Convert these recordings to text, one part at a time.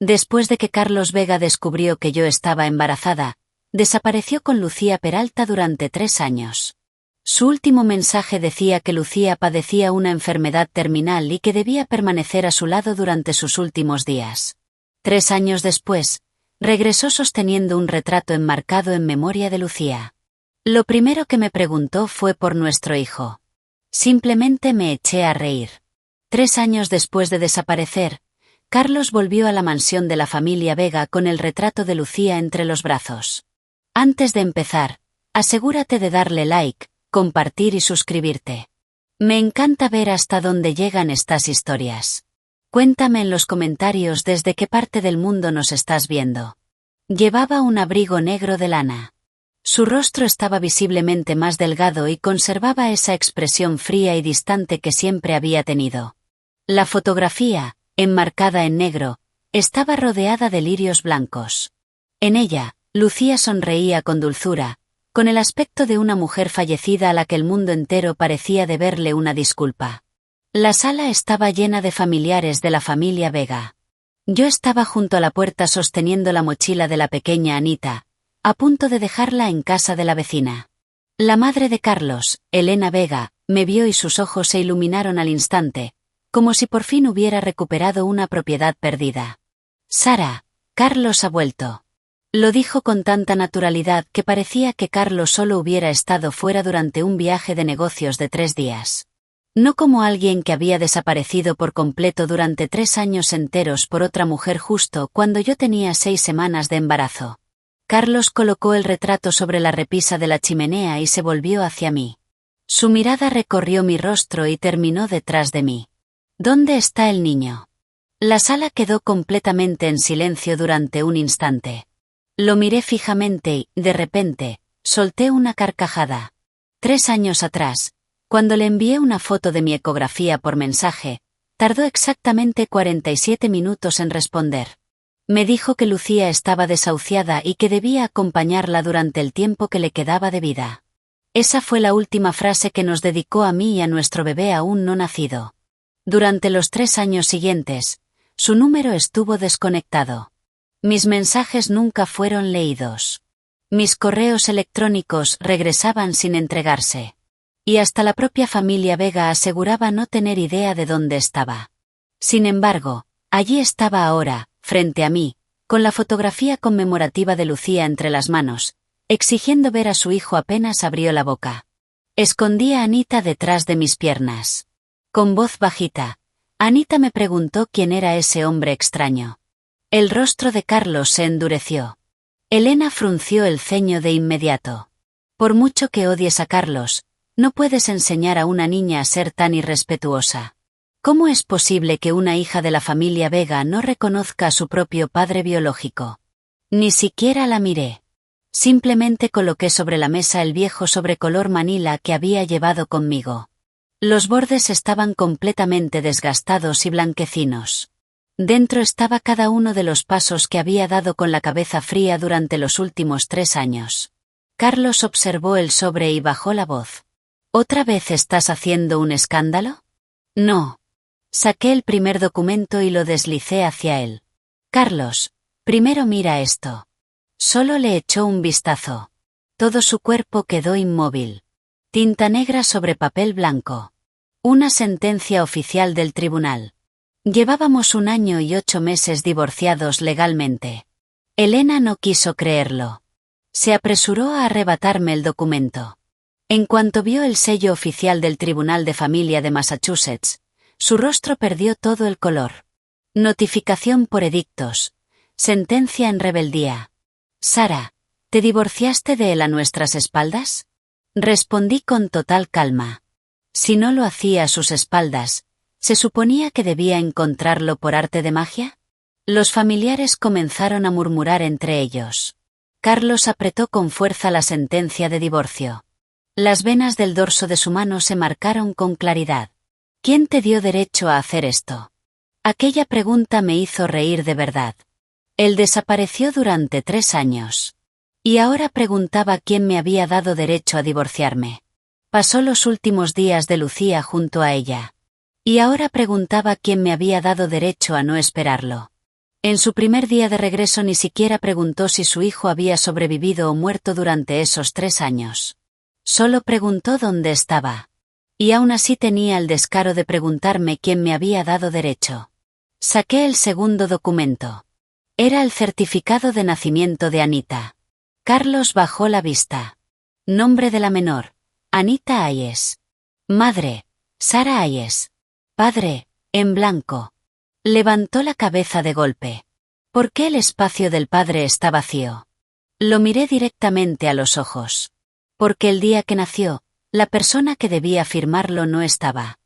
Después de que Carlos Vega descubrió que yo estaba embarazada, desapareció con Lucía Peralta durante 3 años. Su último mensaje decía que Lucía padecía una enfermedad terminal y que debía permanecer a su lado durante sus últimos días. 3 años después, regresó sosteniendo un retrato enmarcado en memoria de Lucía. Lo primero que me preguntó fue por nuestro hijo. Simplemente me eché a reír. 3 años después de desaparecer, Carlos volvió a la mansión de la familia Vega con el retrato de Lucía entre los brazos. Antes de empezar, asegúrate de darle like, compartir y suscribirte. Me encanta ver hasta dónde llegan estas historias. Cuéntame en los comentarios desde qué parte del mundo nos estás viendo. Llevaba un abrigo negro de lana. Su rostro estaba visiblemente más delgado y conservaba esa expresión fría y distante que siempre había tenido. La fotografía, enmarcada en negro, estaba rodeada de lirios blancos. En ella, Lucía sonreía con dulzura, con el aspecto de una mujer fallecida a la que el mundo entero parecía deberle una disculpa. La sala estaba llena de familiares de la familia Vega. Yo estaba junto a la puerta sosteniendo la mochila de la pequeña Anita, a punto de dejarla en casa de la vecina. La madre de Carlos, Elena Vega, me vio y sus ojos se iluminaron al instante, como si por fin hubiera recuperado una propiedad perdida. Sara, Carlos ha vuelto. Lo dijo con tanta naturalidad que parecía que Carlos solo hubiera estado fuera durante un viaje de negocios de 3 días. No como alguien que había desaparecido por completo durante 3 años enteros por otra mujer justo cuando yo tenía 6 semanas de embarazo. Carlos colocó el retrato sobre la repisa de la chimenea y se volvió hacia mí. Su mirada recorrió mi rostro y terminó detrás de mí. ¿Dónde está el niño? La sala quedó completamente en silencio durante un instante. Lo miré fijamente y, de repente, solté una carcajada. 3 años atrás, cuando le envié una foto de mi ecografía por mensaje, tardó exactamente 47 minutos en responder. Me dijo que Lucía estaba desahuciada y que debía acompañarla durante el tiempo que le quedaba de vida. Esa fue la última frase que nos dedicó a mí y a nuestro bebé aún no nacido. Durante los 3 años siguientes, su número estuvo desconectado. Mis mensajes nunca fueron leídos. Mis correos electrónicos regresaban sin entregarse. Y hasta la propia familia Vega aseguraba no tener idea de dónde estaba. Sin embargo, allí estaba ahora, frente a mí, con la fotografía conmemorativa de Lucía entre las manos, exigiendo ver a su hijo apenas abrió la boca. Escondí a Anita detrás de mis piernas. Con voz bajita, Anita me preguntó quién era ese hombre extraño. El rostro de Carlos se endureció. Elena frunció el ceño de inmediato. Por mucho que odies a Carlos, no puedes enseñar a una niña a ser tan irrespetuosa. ¿Cómo es posible que una hija de la familia Vega no reconozca a su propio padre biológico? Ni siquiera la miré. Simplemente coloqué sobre la mesa el viejo sobre color manila que había llevado conmigo. Los bordes estaban completamente desgastados y blanquecinos. Dentro estaba cada uno de los pasos que había dado con la cabeza fría durante los últimos 3 años. Carlos observó el sobre y bajó la voz. ¿Otra vez estás haciendo un escándalo? No. Saqué el primer documento y lo deslicé hacia él. Carlos, primero mira esto. Solo le echó un vistazo. Todo su cuerpo quedó inmóvil. Tinta negra sobre papel blanco. Una sentencia oficial del tribunal. Llevábamos 1 año y 8 meses divorciados legalmente. Elena no quiso creerlo. Se apresuró a arrebatarme el documento. En cuanto vio el sello oficial del Tribunal de Familia de Massachusetts, su rostro perdió todo el color. Notificación por edictos. Sentencia en rebeldía. Sara, ¿te divorciaste de él a nuestras espaldas? Respondí con total calma. Si no lo hacía a sus espaldas, ¿se suponía que debía encontrarlo por arte de magia? Los familiares comenzaron a murmurar entre ellos. Carlos apretó con fuerza la sentencia de divorcio. Las venas del dorso de su mano se marcaron con claridad. ¿Quién te dio derecho a hacer esto? Aquella pregunta me hizo reír de verdad. Él desapareció durante 3 años. Y ahora preguntaba quién me había dado derecho a divorciarme. Pasó los últimos días de Lucía junto a ella. Y ahora preguntaba quién me había dado derecho a no esperarlo. En su primer día de regreso ni siquiera preguntó si su hijo había sobrevivido o muerto durante esos 3 años. Solo preguntó dónde estaba. Y aún así tenía el descaro de preguntarme quién me había dado derecho. Saqué el segundo documento. Era el certificado de nacimiento de Anita. Carlos bajó la vista. Nombre de la menor: Anita Hayes. Madre: Sara Hayes. Padre: en blanco. Levantó la cabeza de golpe. ¿Por qué el espacio del padre está vacío? Lo miré directamente a los ojos. Porque el día que nació, la persona que debía firmarlo no estaba.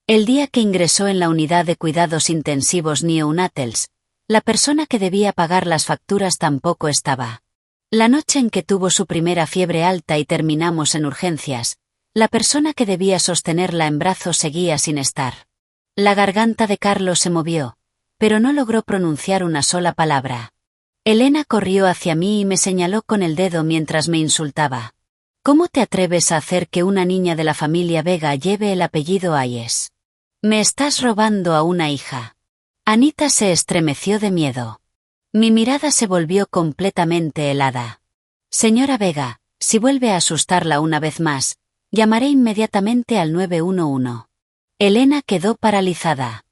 El día que ingresó en la unidad de cuidados intensivos neonatals, la persona que debía pagar las facturas tampoco estaba. La noche en que tuvo su primera fiebre alta y terminamos en urgencias, la persona que debía sostenerla en brazos seguía sin estar. La garganta de Carlos se movió, pero no logró pronunciar una sola palabra. Elena corrió hacia mí y me señaló con el dedo mientras me insultaba. ¿Cómo te atreves a hacer que una niña de la familia Vega lleve el apellido Hayes? Me estás robando a una hija. Anita se estremeció de miedo. Mi mirada se volvió completamente helada. Señora Vega, si vuelve a asustarla una vez más, llamaré inmediatamente al 911. Elena quedó paralizada.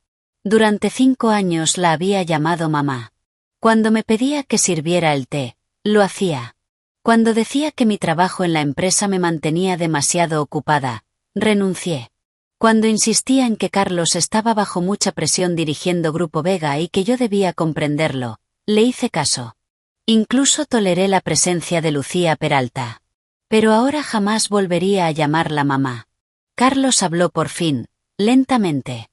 Durante 5 años la había llamado mamá. Cuando me pedía que sirviera el té, lo hacía. Cuando decía que mi trabajo en la empresa me mantenía demasiado ocupada, renuncié. Cuando insistía en que Carlos estaba bajo mucha presión dirigiendo Grupo Vega y que yo debía comprenderlo, le hice caso. Incluso toleré la presencia de Lucía Peralta. Pero ahora jamás volvería a llamarla mamá. Carlos habló por fin, lentamente.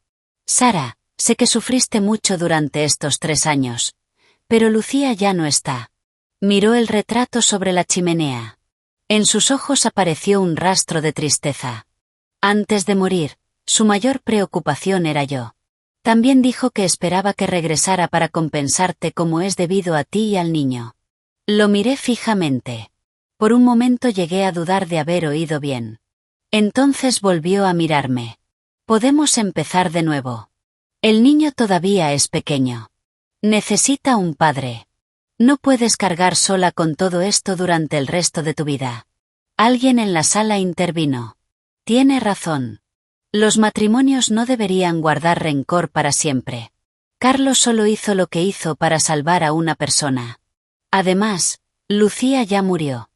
Sara, sé que sufriste mucho durante estos 3 años. Pero Lucía ya no está. Miró el retrato sobre la chimenea. En sus ojos apareció un rastro de tristeza. Antes de morir, su mayor preocupación era yo. También dijo que esperaba que regresara para compensarte como es debido a ti y al niño. Lo miré fijamente. Por un momento llegué a dudar de haber oído bien. Entonces volvió a mirarme. Podemos empezar de nuevo. El niño todavía es pequeño. Necesita un padre. No puedes cargar sola con todo esto durante el resto de tu vida. Alguien en la sala intervino. Tiene razón. Los matrimonios no deberían guardar rencor para siempre. Carlos solo hizo lo que hizo para salvar a una persona. Además, Lucía ya murió.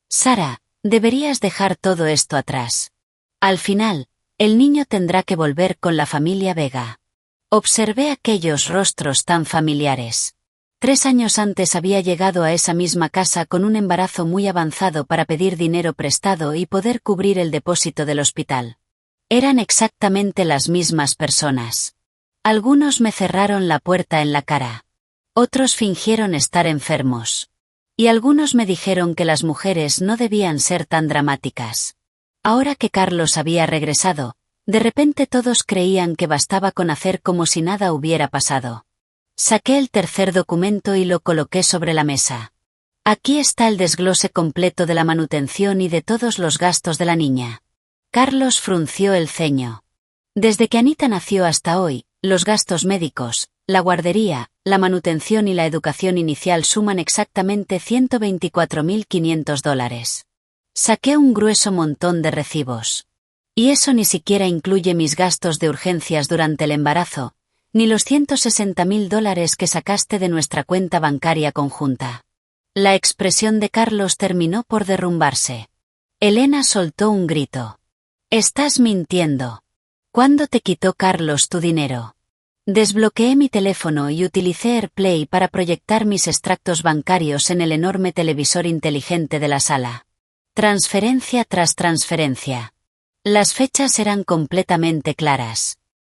Sara, deberías dejar todo esto atrás. Al final, el niño tendrá que volver con la familia Vega. Observé aquellos rostros tan familiares. 3 años antes había llegado a esa misma casa con un embarazo muy avanzado para pedir dinero prestado y poder cubrir el depósito del hospital. Eran exactamente las mismas personas. Algunos me cerraron la puerta en la cara. Otros fingieron estar enfermos. Y algunos me dijeron que las mujeres no debían ser tan dramáticas. Ahora que Carlos había regresado, de repente todos creían que bastaba con hacer como si nada hubiera pasado. Saqué el tercer documento y lo coloqué sobre la mesa. Aquí está el desglose completo de la manutención y de todos los gastos de la niña. Carlos frunció el ceño. Desde que Anita nació hasta hoy, los gastos médicos, la guardería, la manutención y la educación inicial suman exactamente $124.500. Saqué un grueso montón de recibos. Y eso ni siquiera incluye mis gastos de urgencias durante el embarazo, ni los $160.000 que sacaste de nuestra cuenta bancaria conjunta. La expresión de Carlos terminó por derrumbarse. Elena soltó un grito. «Estás mintiendo. ¿Cuándo te quitó Carlos tu dinero?» Desbloqueé mi teléfono y utilicé AirPlay para proyectar mis extractos bancarios en el enorme televisor inteligente de la sala. Transferencia tras transferencia. Las fechas eran completamente claras.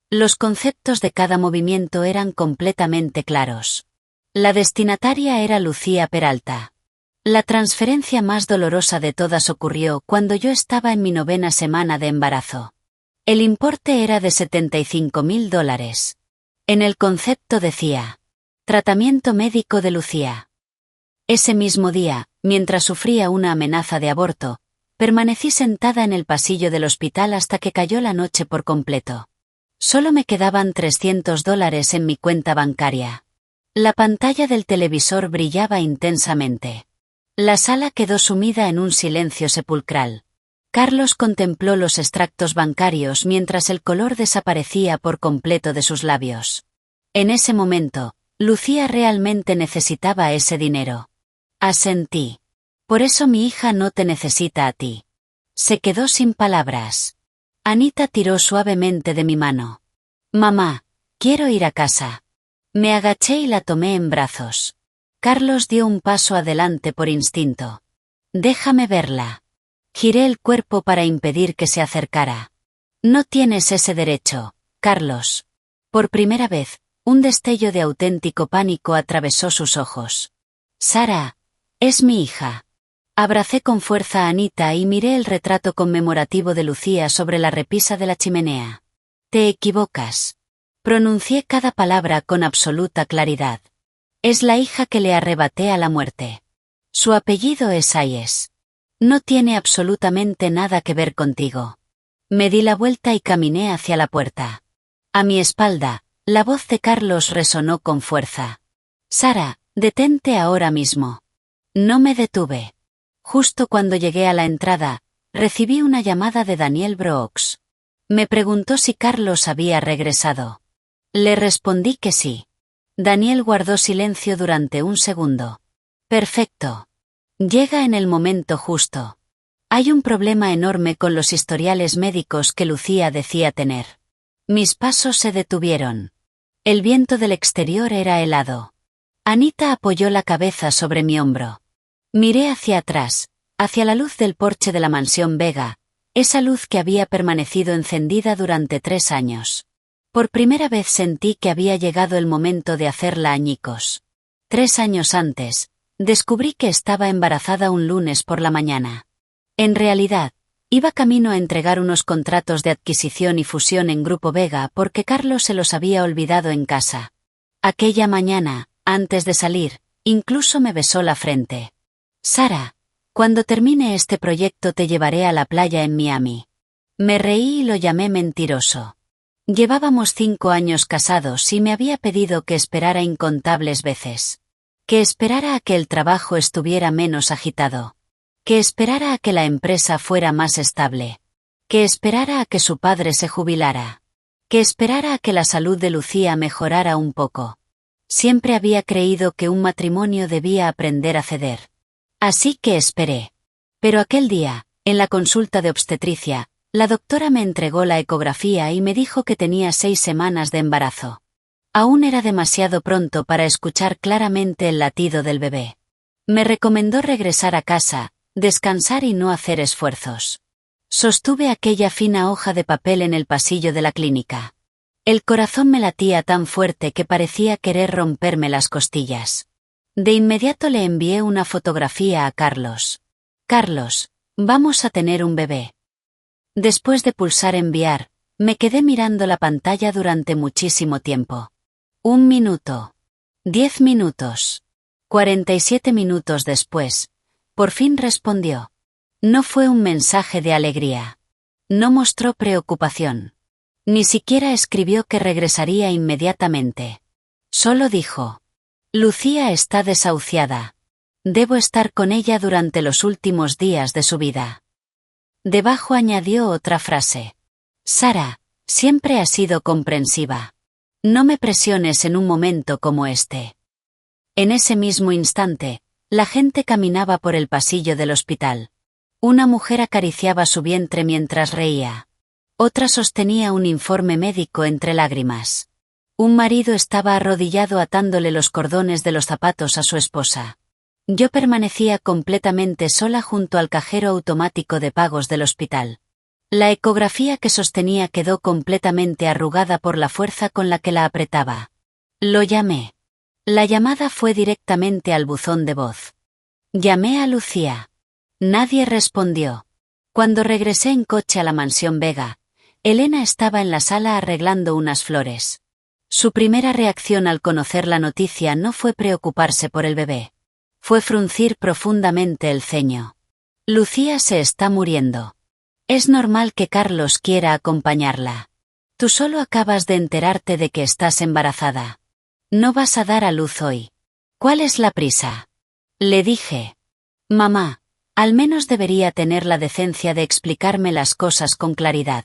Los conceptos de cada movimiento eran completamente claros. La destinataria era Lucía Peralta. La transferencia más dolorosa de todas ocurrió cuando yo estaba en mi 9ª semana de embarazo. El importe era de $75.000. En el concepto decía: tratamiento médico de Lucía. Ese mismo día, mientras sufría una amenaza de aborto, permanecí sentada en el pasillo del hospital hasta que cayó la noche por completo. Solo me quedaban $300 en mi cuenta bancaria. La pantalla del televisor brillaba intensamente. La sala quedó sumida en un silencio sepulcral. Carlos contempló los extractos bancarios mientras el color desaparecía por completo de sus labios. En ese momento, Lucía realmente necesitaba ese dinero. Asentí. Por eso mi hija no te necesita a ti. Se quedó sin palabras. Anita tiró suavemente de mi mano. Mamá, quiero ir a casa. Me agaché y la tomé en brazos. Carlos dio un paso adelante por instinto. Déjame verla. Giré el cuerpo para impedir que se acercara. No tienes ese derecho, Carlos. Por primera vez, un destello de auténtico pánico atravesó sus ojos. Sara, es mi hija. Abracé con fuerza a Anita y miré el retrato conmemorativo de Lucía sobre la repisa de la chimenea. Te equivocas. Pronuncié cada palabra con absoluta claridad. Es la hija que le arrebaté a la muerte. Su apellido es Hayes. No tiene absolutamente nada que ver contigo. Me di la vuelta y caminé hacia la puerta. A mi espalda, la voz de Carlos resonó con fuerza. Sara, detente ahora mismo. No me detuve. Justo cuando llegué a la entrada, recibí una llamada de Daniel Brooks. Me preguntó si Carlos había regresado. Le respondí que sí. Daniel guardó silencio durante un segundo. Perfecto. Llega en el momento justo. Hay un problema enorme con los historiales médicos que Lucía decía tener. Mis pasos se detuvieron. El viento del exterior era helado. Anita apoyó la cabeza sobre mi hombro. Miré hacia atrás, hacia la luz del porche de la mansión Vega, esa luz que había permanecido encendida durante 3 años. Por primera vez sentí que había llegado el momento de hacerla añicos. 3 años antes, descubrí que estaba embarazada un lunes por la mañana. En realidad, iba camino a entregar unos contratos de adquisición y fusión en Grupo Vega porque Carlos se los había olvidado en casa. Aquella mañana, antes de salir, incluso me besó la frente. Sara, cuando termine este proyecto te llevaré a la playa en Miami. Me reí y lo llamé mentiroso. Llevábamos 5 años casados y me había pedido que esperara incontables veces. Que esperara a que el trabajo estuviera menos agitado. Que esperara a que la empresa fuera más estable. Que esperara a que su padre se jubilara. Que esperara a que la salud de Lucía mejorara un poco. Siempre había creído que un matrimonio debía aprender a ceder. Así que esperé. Pero aquel día, en la consulta de obstetricia, la doctora me entregó la ecografía y me dijo que tenía 6 semanas de embarazo. Aún era demasiado pronto para escuchar claramente el latido del bebé. Me recomendó regresar a casa, descansar y no hacer esfuerzos. Sostuve aquella fina hoja de papel en el pasillo de la clínica. El corazón me latía tan fuerte que parecía querer romperme las costillas. De inmediato le envié una fotografía a Carlos. Carlos, vamos a tener un bebé. Después de pulsar enviar, me quedé mirando la pantalla durante muchísimo tiempo. 1 minuto. 10 minutos. 47 minutos después, por fin respondió. No fue un mensaje de alegría. No mostró preocupación. Ni siquiera escribió que regresaría inmediatamente. Solo dijo: Lucía está desahuciada. Debo estar con ella durante los últimos días de su vida. Debajo añadió otra frase. Sara, siempre has sido comprensiva. No me presiones en un momento como este. En ese mismo instante, la gente caminaba por el pasillo del hospital. Una mujer acariciaba su vientre mientras reía. Otra sostenía un informe médico entre lágrimas. Un marido estaba arrodillado atándole los cordones de los zapatos a su esposa. Yo permanecía completamente sola junto al cajero automático de pagos del hospital. La ecografía que sostenía quedó completamente arrugada por la fuerza con la que la apretaba. Lo llamé. La llamada fue directamente al buzón de voz. Llamé a Lucía. Nadie respondió. Cuando regresé en coche a la mansión Vega, Elena estaba en la sala arreglando unas flores. Su primera reacción al conocer la noticia no fue preocuparse por el bebé. Fue fruncir profundamente el ceño. Lucía se está muriendo. Es normal que Carlos quiera acompañarla. Tú solo acabas de enterarte de que estás embarazada. No vas a dar a luz hoy. ¿Cuál es la prisa? Le dije. Mamá, al menos debería tener la decencia de explicarme las cosas con claridad.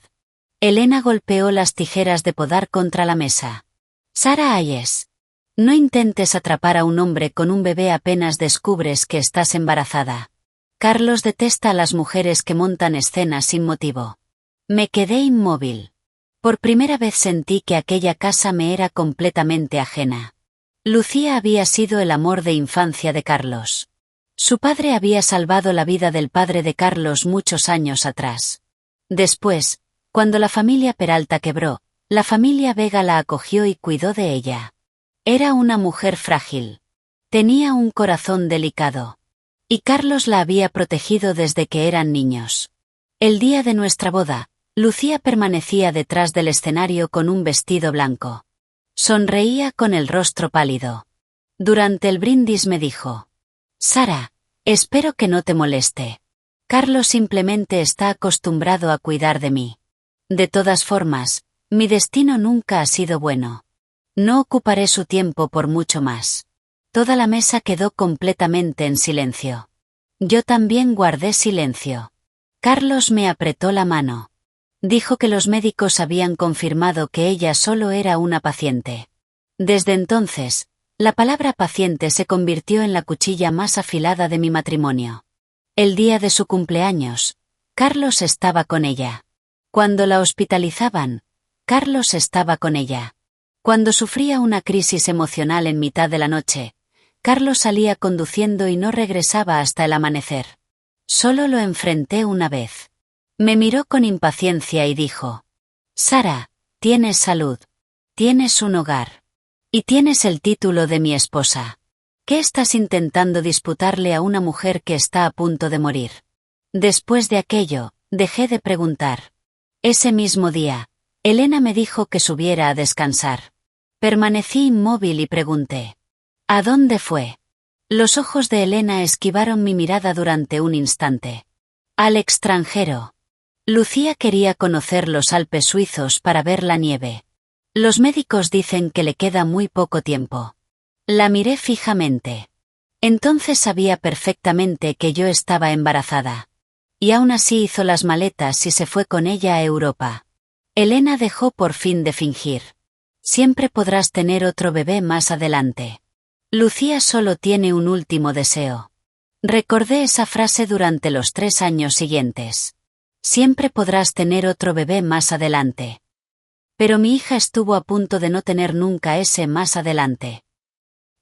Elena golpeó las tijeras de podar contra la mesa. Sarah Hayes. No intentes atrapar a un hombre con un bebé apenas descubres que estás embarazada. Carlos detesta a las mujeres que montan escenas sin motivo. Me quedé inmóvil. Por primera vez sentí que aquella casa me era completamente ajena. Lucía había sido el amor de infancia de Carlos. Su padre había salvado la vida del padre de Carlos muchos años atrás. Después, cuando la familia Peralta quebró, la familia Vega la acogió y cuidó de ella. Era una mujer frágil. Tenía un corazón delicado. Y Carlos la había protegido desde que eran niños. El día de nuestra boda, Lucía permanecía detrás del escenario con un vestido blanco. Sonreía con el rostro pálido. Durante el brindis me dijo: Sarah, espero que no te moleste. Carlos simplemente está acostumbrado a cuidar de mí. De todas formas, mi destino nunca ha sido bueno. No ocuparé su tiempo por mucho más. Toda la mesa quedó completamente en silencio. Yo también guardé silencio. Carlos me apretó la mano. Dijo que los médicos habían confirmado que ella solo era una paciente. Desde entonces, la palabra paciente se convirtió en la cuchilla más afilada de mi matrimonio. El día de su cumpleaños, Carlos estaba con ella. Cuando la hospitalizaban, Carlos estaba con ella. Cuando sufría una crisis emocional en mitad de la noche, Carlos salía conduciendo y no regresaba hasta el amanecer. Solo lo enfrenté una vez. Me miró con impaciencia y dijo: Sarah, tienes salud. Tienes un hogar. Y tienes el título de mi esposa. ¿Qué estás intentando disputarle a una mujer que está a punto de morir? Después de aquello, dejé de preguntar. Ese mismo día, Elena me dijo que subiera a descansar. Permanecí inmóvil y pregunté: ¿a dónde fue? Los ojos de Elena esquivaron mi mirada durante un instante. Al extranjero. Lucía quería conocer los Alpes suizos para ver la nieve. Los médicos dicen que le queda muy poco tiempo. La miré fijamente. Entonces sabía perfectamente que yo estaba embarazada. Y aún así hizo las maletas y se fue con ella a Europa. Elena dejó por fin de fingir. Siempre podrás tener otro bebé más adelante. Lucía solo tiene un último deseo. Recordé esa frase durante los 3 años siguientes. Siempre podrás tener otro bebé más adelante. Pero mi hija estuvo a punto de no tener nunca ese más adelante.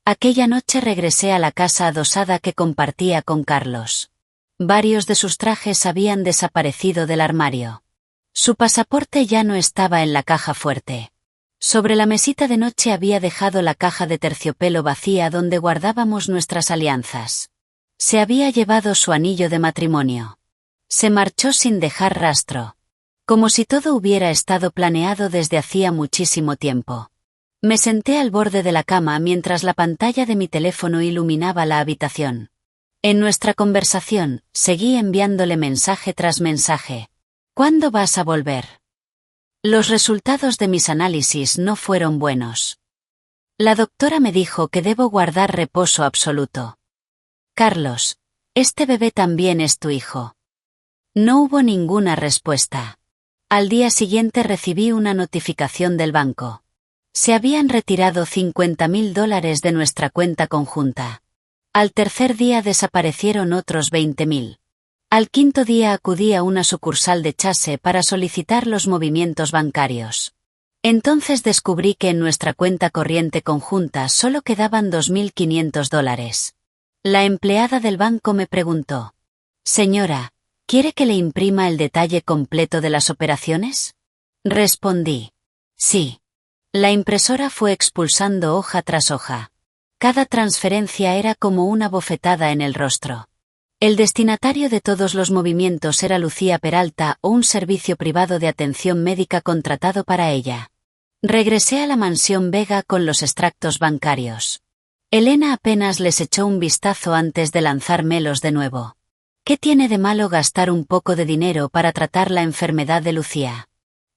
Aquella noche regresé a la casa adosada que compartía con Carlos. Varios de sus trajes habían desaparecido del armario. Su pasaporte ya no estaba en la caja fuerte. Sobre la mesita de noche había dejado la caja de terciopelo vacía donde guardábamos nuestras alianzas. Se había llevado su anillo de matrimonio. Se marchó sin dejar rastro. Como si todo hubiera estado planeado desde hacía muchísimo tiempo. Me senté al borde de la cama mientras la pantalla de mi teléfono iluminaba la habitación. En nuestra conversación, seguí enviándole mensaje tras mensaje. ¿Cuándo vas a volver? Los resultados de mis análisis no fueron buenos. La doctora me dijo que debo guardar reposo absoluto. Carlos, este bebé también es tu hijo. No hubo ninguna respuesta. Al día siguiente recibí una notificación del banco. Se habían retirado $50.000 de nuestra cuenta conjunta. Al tercer día desaparecieron otros 20.000. Al quinto día acudí a una sucursal de Chase para solicitar los movimientos bancarios. Entonces descubrí que en nuestra cuenta corriente conjunta solo quedaban $2.500. La empleada del banco me preguntó: «Señora, ¿quiere que le imprima el detalle completo de las operaciones?» Respondí: «Sí». La impresora fue expulsando hoja tras hoja. Cada transferencia era como una bofetada en el rostro. El destinatario de todos los movimientos era Lucía Peralta o un servicio privado de atención médica contratado para ella. Regresé a la mansión Vega con los extractos bancarios. Elena apenas les echó un vistazo antes de lanzármelos de nuevo. ¿Qué tiene de malo gastar un poco de dinero para tratar la enfermedad de Lucía?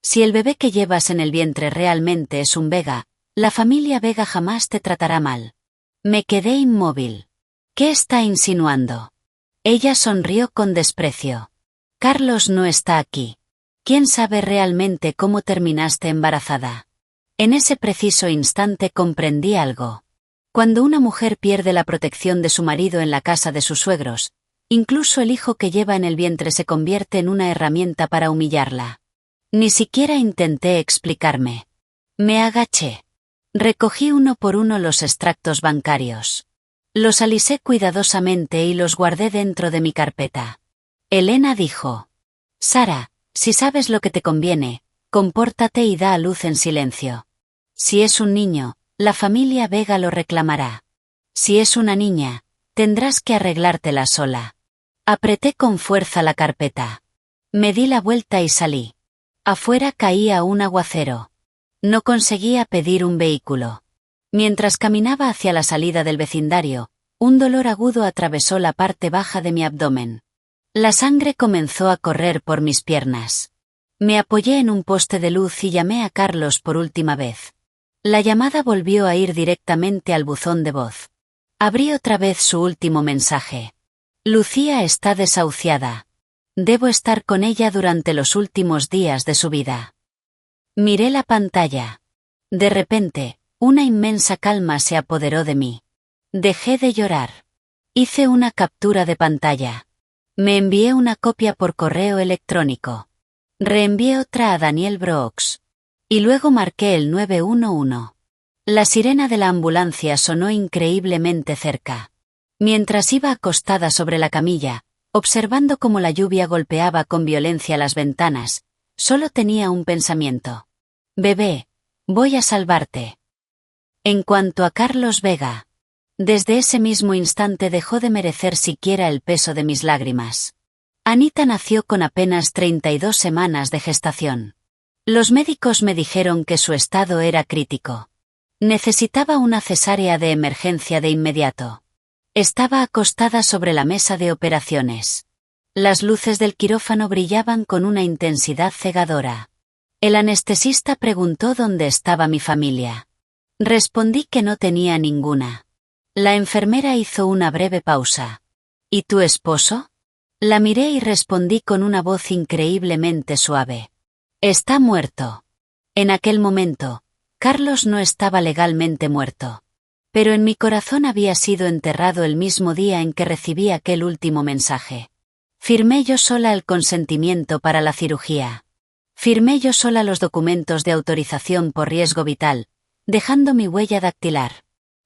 Si el bebé que llevas en el vientre realmente es un Vega, La familia Vega jamás te tratará mal. Me quedé inmóvil. ¿Qué está insinuando? Ella sonrió con desprecio. Carlos no está aquí. ¿Quién sabe realmente cómo terminaste embarazada? En ese preciso instante comprendí algo. Cuando una mujer pierde la protección de su marido en la casa de sus suegros, incluso el hijo que lleva en el vientre se convierte en una herramienta para humillarla. Ni siquiera intenté explicarme. Me agaché. Recogí uno por uno los extractos bancarios. Los alisé cuidadosamente y los guardé dentro de mi carpeta. Elena dijo: Sara, si sabes lo que te conviene, compórtate y da a luz en silencio. Si es un niño, la familia Vega lo reclamará. Si es una niña, tendrás que arreglártela sola. Apreté con fuerza la carpeta. Me di la vuelta y salí. Afuera caía un aguacero. No conseguía pedir un vehículo. Mientras caminaba hacia la salida del vecindario, un dolor agudo atravesó la parte baja de mi abdomen. La sangre comenzó a correr por mis piernas. Me apoyé en un poste de luz y llamé a Carlos por última vez. La llamada volvió a ir directamente al buzón de voz. Abrí otra vez su último mensaje. Lucía está desahuciada. Debo estar con ella durante los últimos días de su vida. Miré la pantalla. De repente, una inmensa calma se apoderó de mí. Dejé de llorar. Hice una captura de pantalla. Me envié una copia por correo electrónico. Reenvié otra a Daniel Brooks. Y luego marqué el 911. La sirena de la ambulancia sonó increíblemente cerca. Mientras iba acostada sobre la camilla, observando cómo la lluvia golpeaba con violencia las ventanas, solo tenía un pensamiento. Bebé, voy a salvarte. En cuanto a Carlos Vega, desde ese mismo instante dejó de merecer siquiera el peso de mis lágrimas. Anita nació con apenas 32 semanas de gestación. Los médicos me dijeron que su estado era crítico. Necesitaba una cesárea de emergencia de inmediato. Estaba acostada sobre la mesa de operaciones. Las luces del quirófano brillaban con una intensidad cegadora. El anestesista preguntó dónde estaba mi familia. Respondí que no tenía ninguna. La enfermera hizo una breve pausa. ¿Y tu esposo? La miré y respondí con una voz increíblemente suave. Está muerto. En aquel momento, Carlos no estaba legalmente muerto. Pero en mi corazón había sido enterrado el mismo día en que recibí aquel último mensaje. Firmé yo sola el consentimiento para la cirugía. Firmé yo sola los documentos de autorización por riesgo vital, dejando mi huella dactilar.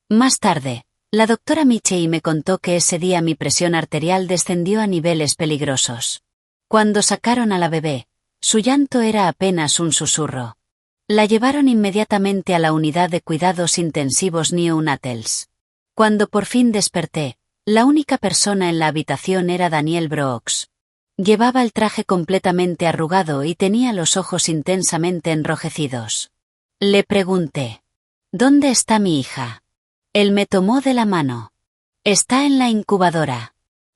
Más tarde, la doctora Michei me contó que ese día mi presión arterial descendió a niveles peligrosos. Cuando sacaron a la bebé, su llanto era apenas un susurro. La llevaron inmediatamente a la unidad de cuidados intensivos neonatals. Cuando por fin desperté, la única persona en la habitación era Daniel Brooks. Llevaba el traje completamente arrugado y tenía los ojos intensamente enrojecidos. Le pregunté: ¿dónde está mi hija? Él me tomó de la mano. Está en la incubadora.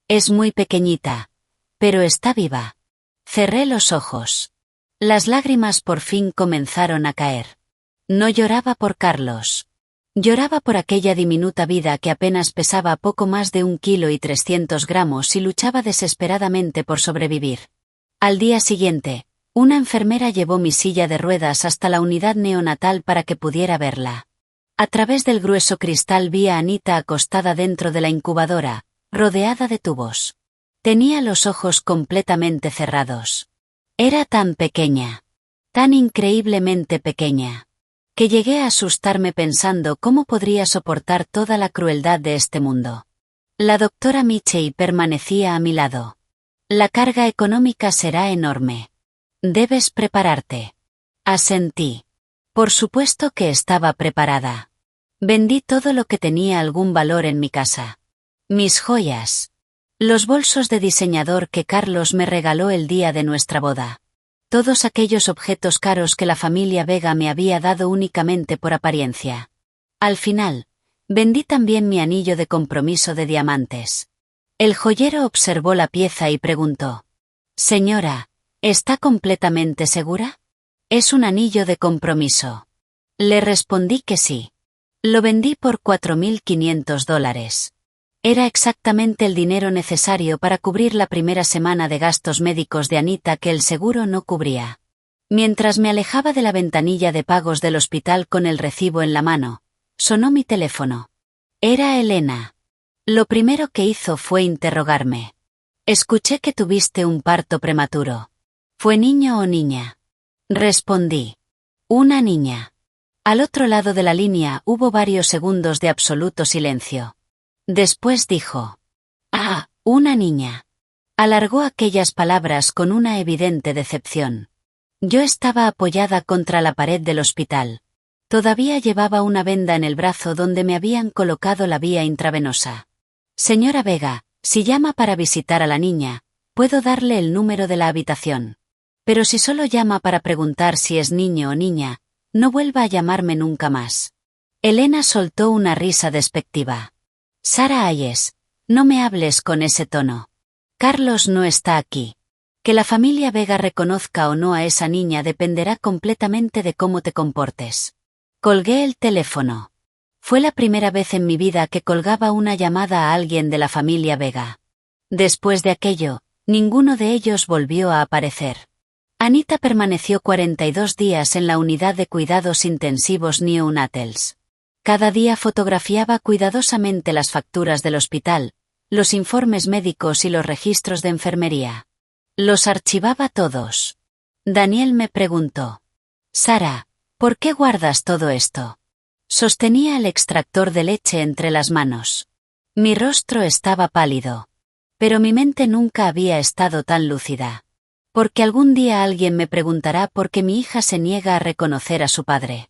Es muy pequeñita, pero está viva. Cerré los ojos. Las lágrimas por fin comenzaron a caer. No lloraba por Carlos. Lloraba por aquella diminuta vida que apenas pesaba poco más de 1,3 kg y luchaba desesperadamente por sobrevivir. Al día siguiente, una enfermera llevó mi silla de ruedas hasta la unidad neonatal para que pudiera verla. A través del grueso cristal vi a Anita acostada dentro de la incubadora, rodeada de tubos. Tenía los ojos completamente cerrados. Era tan pequeña, tan increíblemente pequeña, que llegué a asustarme pensando cómo podría soportar toda la crueldad de este mundo. La doctora Michei permanecía a mi lado. La carga económica será enorme. Debes prepararte. Asentí. Por supuesto que estaba preparada. Vendí todo lo que tenía algún valor en mi casa. Mis joyas. Los bolsos de diseñador que Carlos me regaló el día de nuestra boda. Todos aquellos objetos caros que la familia Vega me había dado únicamente por apariencia. Al final, vendí también mi anillo de compromiso de diamantes. El joyero observó la pieza y preguntó: «Señora, ¿está completamente segura? Es un anillo de compromiso». Le respondí que sí. Lo vendí por $4.500. Era exactamente el dinero necesario para cubrir la primera semana de gastos médicos de Anita que el seguro no cubría. Mientras me alejaba de la ventanilla de pagos del hospital con el recibo en la mano, sonó mi teléfono. Era Elena. Lo primero que hizo fue interrogarme. Escuché que tuviste un parto prematuro. ¿Fue niño o niña? Respondí. Una niña. Al otro lado de la línea hubo varios segundos de absoluto silencio. Después dijo. Ah, una niña. Alargó aquellas palabras con una evidente decepción. Yo estaba apoyada contra la pared del hospital. Todavía llevaba una venda en el brazo donde me habían colocado la vía intravenosa. Señora Vega, si llama para visitar a la niña, puedo darle el número de la habitación. Pero si solo llama para preguntar si es niño o niña, no vuelva a llamarme nunca más. Elena soltó una risa despectiva. Sara Hayes, no me hables con ese tono. Carlos no está aquí. Que la familia Vega reconozca o no a esa niña dependerá completamente de cómo te comportes. Colgué el teléfono. Fue la primera vez en mi vida que colgaba una llamada a alguien de la familia Vega. Después de aquello, ninguno de ellos volvió a aparecer. Anita permaneció 42 días en la unidad de cuidados intensivos neonatals. Cada día fotografiaba cuidadosamente las facturas del hospital, los informes médicos y los registros de enfermería. Los archivaba todos. Daniel me preguntó. Sara, ¿por qué guardas todo esto? Sostenía el extractor de leche entre las manos. Mi rostro estaba pálido. Pero mi mente nunca había estado tan lúcida. Porque algún día alguien me preguntará por qué mi hija se niega a reconocer a su padre.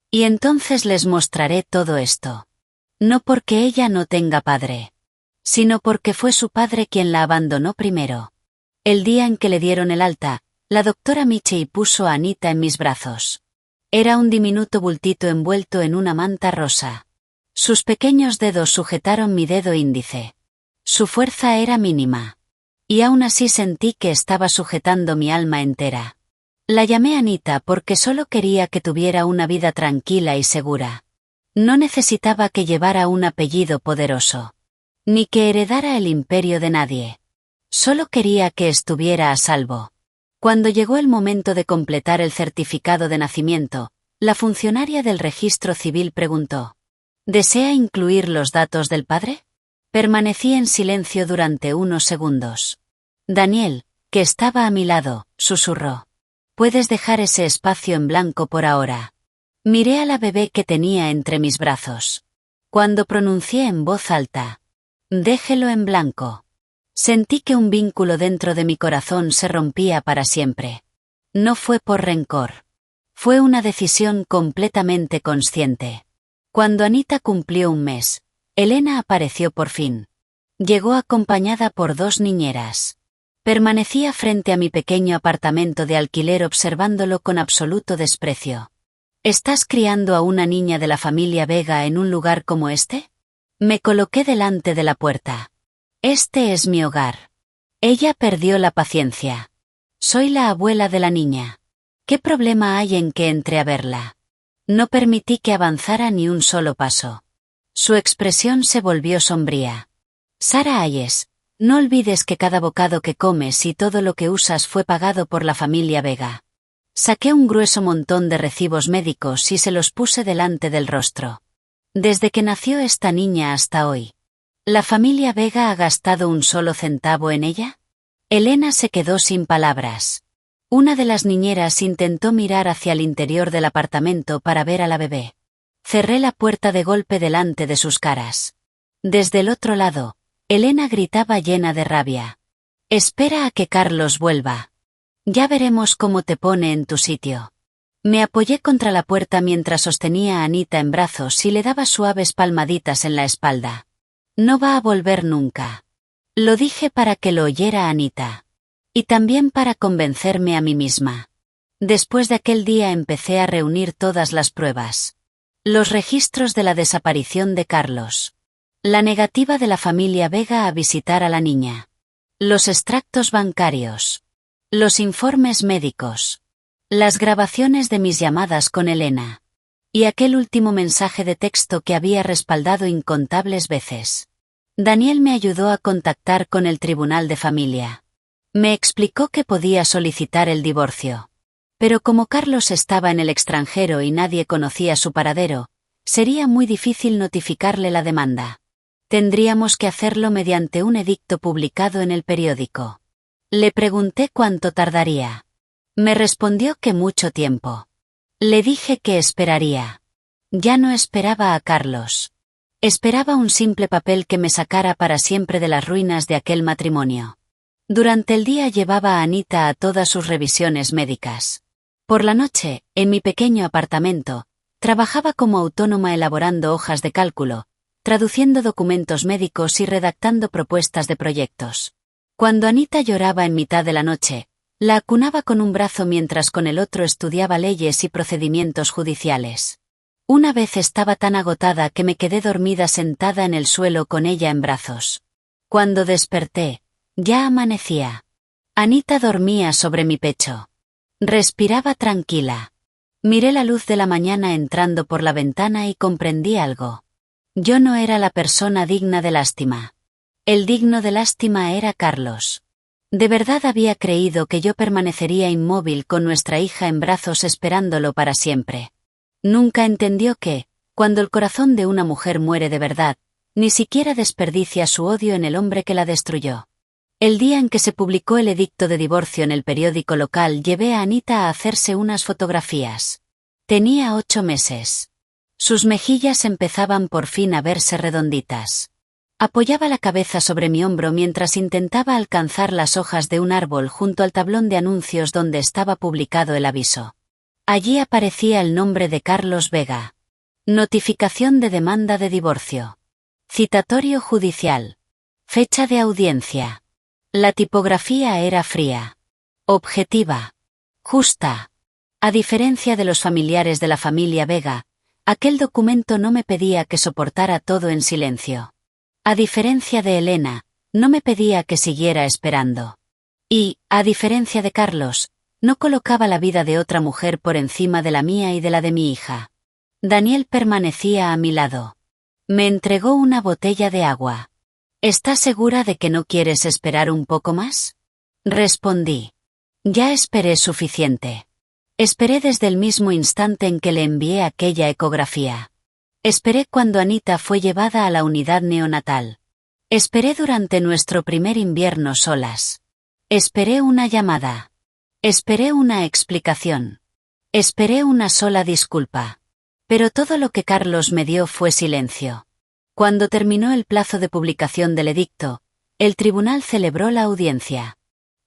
Y entonces les mostraré todo esto. No porque ella no tenga padre, sino porque fue su padre quien la abandonó primero. El día en que le dieron el alta, la doctora Michei puso a Anita en mis brazos. Era un diminuto bultito envuelto en una manta rosa. Sus pequeños dedos sujetaron mi dedo índice. Su fuerza era mínima. Y aún así sentí que estaba sujetando mi alma entera. La llamé Anita porque solo quería que tuviera una vida tranquila y segura. No necesitaba que llevara un apellido poderoso. Ni que heredara el imperio de nadie. Solo quería que estuviera a salvo. Cuando llegó el momento de completar el certificado de nacimiento, la funcionaria del registro civil preguntó: ¿Desea incluir los datos del padre? Permanecí en silencio durante unos segundos. Daniel, que estaba a mi lado, susurró: «Puedes dejar ese espacio en blanco por ahora». Miré a la bebé que tenía entre mis brazos. Cuando pronuncié en voz alta: «Déjelo en blanco», sentí que un vínculo dentro de mi corazón se rompía para siempre. No fue por rencor. Fue una decisión completamente consciente. Cuando Anita cumplió un mes, Elena apareció por fin. Llegó acompañada por 2 niñeras. Permanecía frente a mi pequeño apartamento de alquiler observándolo con absoluto desprecio. ¿Estás criando a una niña de la familia Vega en un lugar como este? Me coloqué delante de la puerta. Este es mi hogar. Ella perdió la paciencia. Soy la abuela de la niña. ¿Qué problema hay en que entre a verla? No permití que avanzara ni un solo paso. Su expresión se volvió sombría. Sara Hayes, no olvides que cada bocado que comes y todo lo que usas fue pagado por la familia Vega. Saqué un grueso montón de recibos médicos y se los puse delante del rostro. Desde que nació esta niña hasta hoy, ¿la familia Vega ha gastado un solo centavo en ella? Elena se quedó sin palabras. Una de las niñeras intentó mirar hacia el interior del apartamento para ver a la bebé. Cerré la puerta de golpe delante de sus caras. Desde el otro lado, Elena gritaba llena de rabia: «Espera a que Carlos vuelva. Ya veremos cómo te pone en tu sitio». Me apoyé contra la puerta mientras sostenía a Anita en brazos y le daba suaves palmaditas en la espalda. «No va a volver nunca». Lo dije para que lo oyera Anita. Y también para convencerme a mí misma. Después de aquel día empecé a reunir todas las pruebas. Los registros de la desaparición de Carlos. La negativa de la familia Vega a visitar a la niña. Los extractos bancarios. Los informes médicos. Las grabaciones de mis llamadas con Elena. Y aquel último mensaje de texto que había respaldado incontables veces. Daniel me ayudó a contactar con el Tribunal de Familia. Me explicó que podía solicitar el divorcio. Pero como Carlos estaba en el extranjero y nadie conocía su paradero, sería muy difícil notificarle la demanda. Tendríamos que hacerlo mediante un edicto publicado en el periódico. Le pregunté cuánto tardaría. Me respondió que mucho tiempo. Le dije que esperaría. Ya no esperaba a Carlos. Esperaba un simple papel que me sacara para siempre de las ruinas de aquel matrimonio. Durante el día llevaba a Anita a todas sus revisiones médicas. Por la noche, en mi pequeño apartamento, trabajaba como autónoma elaborando hojas de cálculo, traduciendo documentos médicos y redactando propuestas de proyectos. Cuando Anita lloraba en mitad de la noche, la acunaba con un brazo mientras con el otro estudiaba leyes y procedimientos judiciales. Una vez estaba tan agotada que me quedé dormida sentada en el suelo con ella en brazos. Cuando desperté, ya amanecía. Anita dormía sobre mi pecho. Respiraba tranquila. Miré la luz de la mañana entrando por la ventana y comprendí algo. Yo no era la persona digna de lástima. El digno de lástima era Carlos. De verdad había creído que yo permanecería inmóvil con nuestra hija en brazos esperándolo para siempre. Nunca entendió que, cuando el corazón de una mujer muere de verdad, ni siquiera desperdicia su odio en el hombre que la destruyó. El día en que se publicó el edicto de divorcio en el periódico local llevé a Anita a hacerse unas fotografías. Tenía 8 meses. Sus mejillas empezaban por fin a verse redonditas. Apoyaba la cabeza sobre mi hombro mientras intentaba alcanzar las hojas de un árbol junto al tablón de anuncios donde estaba publicado el aviso. Allí aparecía el nombre de Carlos Vega. Notificación de demanda de divorcio. Citatorio judicial. Fecha de audiencia. La tipografía era fría. Objetiva. Justa. A diferencia de los familiares de la familia Vega, aquel documento no me pedía que soportara todo en silencio. A diferencia de Elena, no me pedía que siguiera esperando. Y, a diferencia de Carlos, no colocaba la vida de otra mujer por encima de la mía y de la de mi hija. Daniel permanecía a mi lado. Me entregó una botella de agua. ¿Estás segura de que no quieres esperar un poco más? Respondí. Ya esperé suficiente. Esperé desde el mismo instante en que le envié aquella ecografía. Esperé cuando Anita fue llevada a la unidad neonatal. Esperé durante nuestro primer invierno solas. Esperé una llamada. Esperé una explicación. Esperé una sola disculpa. Pero todo lo que Carlos me dio fue silencio. Cuando terminó el plazo de publicación del edicto, el tribunal celebró la audiencia.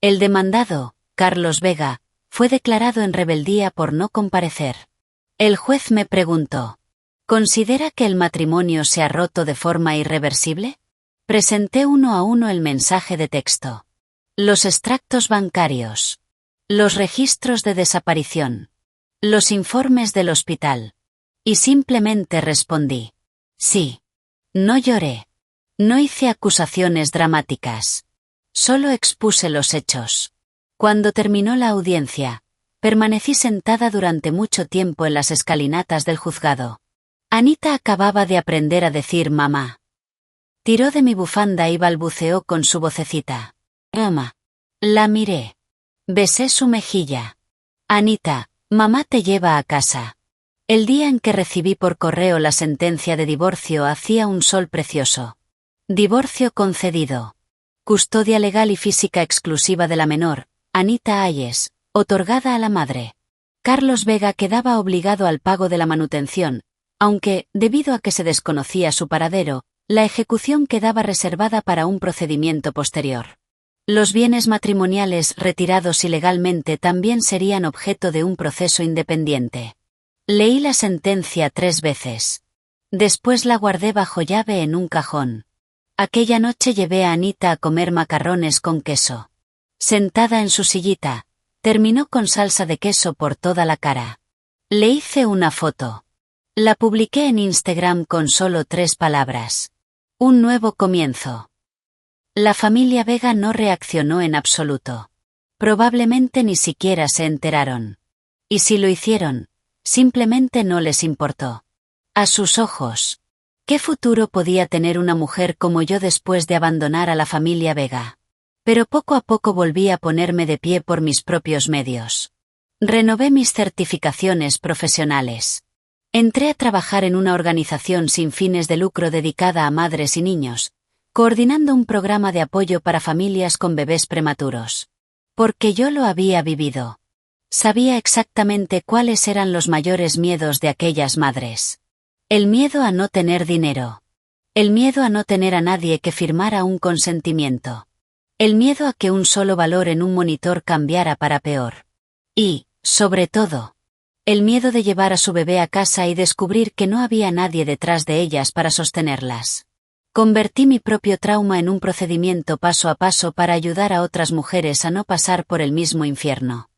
El demandado, Carlos Vega, fue declarado en rebeldía por no comparecer. El juez me preguntó: ¿considera que el matrimonio se ha roto de forma irreversible? Presenté uno a uno el mensaje de texto. Los extractos bancarios. Los registros de desaparición. Los informes del hospital. Y simplemente respondí: sí. No lloré. No hice acusaciones dramáticas. Solo expuse los hechos. Cuando terminó la audiencia, permanecí sentada durante mucho tiempo en las escalinatas del juzgado. Anita acababa de aprender a decir mamá. Tiró de mi bufanda y balbuceó con su vocecita: mamá. La miré. Besé su mejilla. Anita, mamá te lleva a casa. El día en que recibí por correo la sentencia de divorcio hacía un sol precioso. Divorcio concedido. Custodia legal y física exclusiva de la menor, Anita Ayes, otorgada a la madre. Carlos Vega quedaba obligado al pago de la manutención, aunque, debido a que se desconocía su paradero, la ejecución quedaba reservada para un procedimiento posterior. Los bienes matrimoniales retirados ilegalmente también serían objeto de un proceso independiente. Leí la sentencia 3 veces. Después la guardé bajo llave en un cajón. Aquella noche llevé a Anita a comer macarrones con queso. Sentada en su sillita, terminó con salsa de queso por toda la cara. Le hice una foto. La publiqué en Instagram con solo 3 palabras. Un nuevo comienzo. La familia Vega no reaccionó en absoluto. Probablemente ni siquiera se enteraron. Y si lo hicieron, Simplemente no les importó. A sus ojos, ¿qué futuro podía tener una mujer como yo después de abandonar a la familia Vega? Pero poco a poco volví a ponerme de pie por mis propios medios. Renové mis certificaciones profesionales. Entré a trabajar en una organización sin fines de lucro dedicada a madres y niños, coordinando un programa de apoyo para familias con bebés prematuros. Porque yo lo había vivido. Sabía exactamente cuáles eran los mayores miedos de aquellas madres. El miedo a no tener dinero. El miedo a no tener a nadie que firmara un consentimiento. El miedo a que un solo valor en un monitor cambiara para peor. Y, sobre todo, el miedo de llevar a su bebé a casa y descubrir que no había nadie detrás de ellas para sostenerlas. Convertí mi propio trauma en un procedimiento paso a paso para ayudar a otras mujeres a no pasar por el mismo infierno.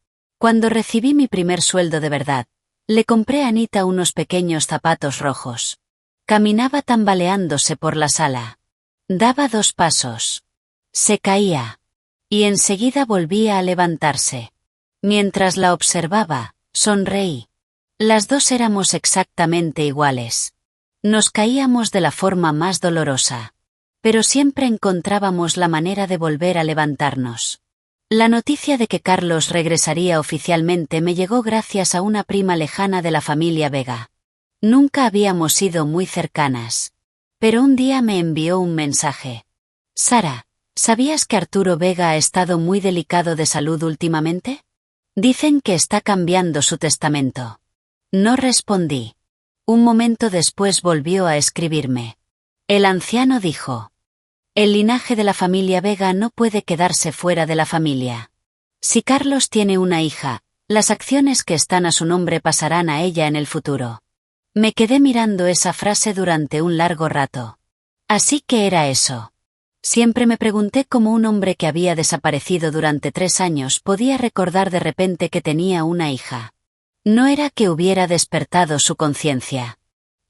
Cuando recibí mi primer sueldo de verdad, le compré a Anita unos pequeños zapatos rojos. Caminaba tambaleándose por la sala. Daba 2 pasos. Se caía. Y enseguida volvía a levantarse. Mientras la observaba, sonreí. Las dos éramos exactamente iguales. Nos caíamos de la forma más dolorosa. Pero siempre encontrábamos la manera de volver a levantarnos. La noticia de que Carlos regresaría oficialmente me llegó gracias a una prima lejana de la familia Vega. Nunca habíamos sido muy cercanas. Pero un día me envió un mensaje. Sara, ¿sabías que Arturo Vega ha estado muy delicado de salud últimamente? Dicen que está cambiando su testamento. No respondí. Un momento después volvió a escribirme. El anciano dijo: el linaje de la familia Vega no puede quedarse fuera de la familia. Si Carlos tiene una hija, las acciones que están a su nombre pasarán a ella en el futuro. Me quedé mirando esa frase durante un largo rato. Así que era eso. Siempre me pregunté cómo un hombre que había desaparecido durante 3 años podía recordar de repente que tenía una hija. No era que hubiera despertado su conciencia.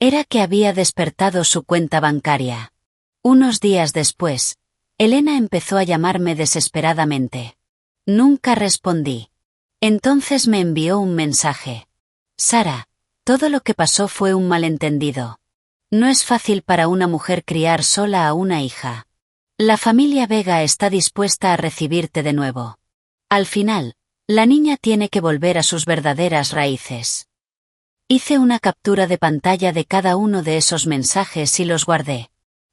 Era que había despertado su cuenta bancaria. Unos días después, Elena empezó a llamarme desesperadamente. Nunca respondí. Entonces me envió un mensaje. Sara, todo lo que pasó fue un malentendido. No es fácil para una mujer criar sola a una hija. La familia Vega está dispuesta a recibirte de nuevo. Al final, la niña tiene que volver a sus verdaderas raíces. Hice una captura de pantalla de cada uno de esos mensajes y los guardé.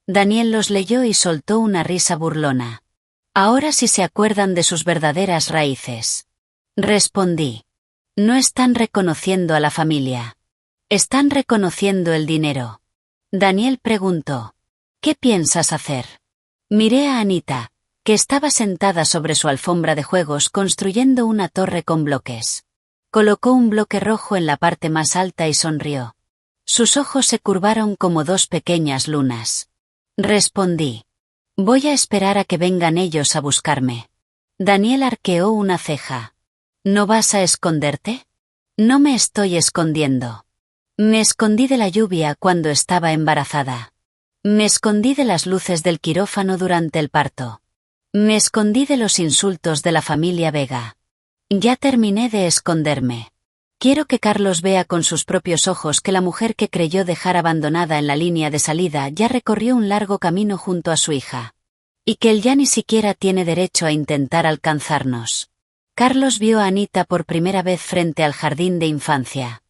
Daniel los leyó y soltó una risa burlona. Ahora sí se acuerdan de sus verdaderas raíces. Respondí. No están reconociendo a la familia. Están reconociendo el dinero. Daniel preguntó: ¿qué piensas hacer? Miré a Anita, que estaba sentada sobre su alfombra de juegos construyendo una torre con bloques. Colocó un bloque rojo en la parte más alta y sonrió. Sus ojos se curvaron como 2 pequeñas lunas. Respondí: voy a esperar a que vengan ellos a buscarme. Daniel arqueó una ceja. ¿No vas a esconderte? No me estoy escondiendo. Me escondí de la lluvia cuando estaba embarazada. Me escondí de las luces del quirófano durante el parto. Me escondí de los insultos de la familia Vega. Ya terminé de esconderme. Quiero que Carlos vea con sus propios ojos que la mujer que creyó dejar abandonada en la línea de salida ya recorrió un largo camino junto a su hija. Y que él ya ni siquiera tiene derecho a intentar alcanzarnos. Carlos vio a Anita por primera vez frente al jardín de infancia.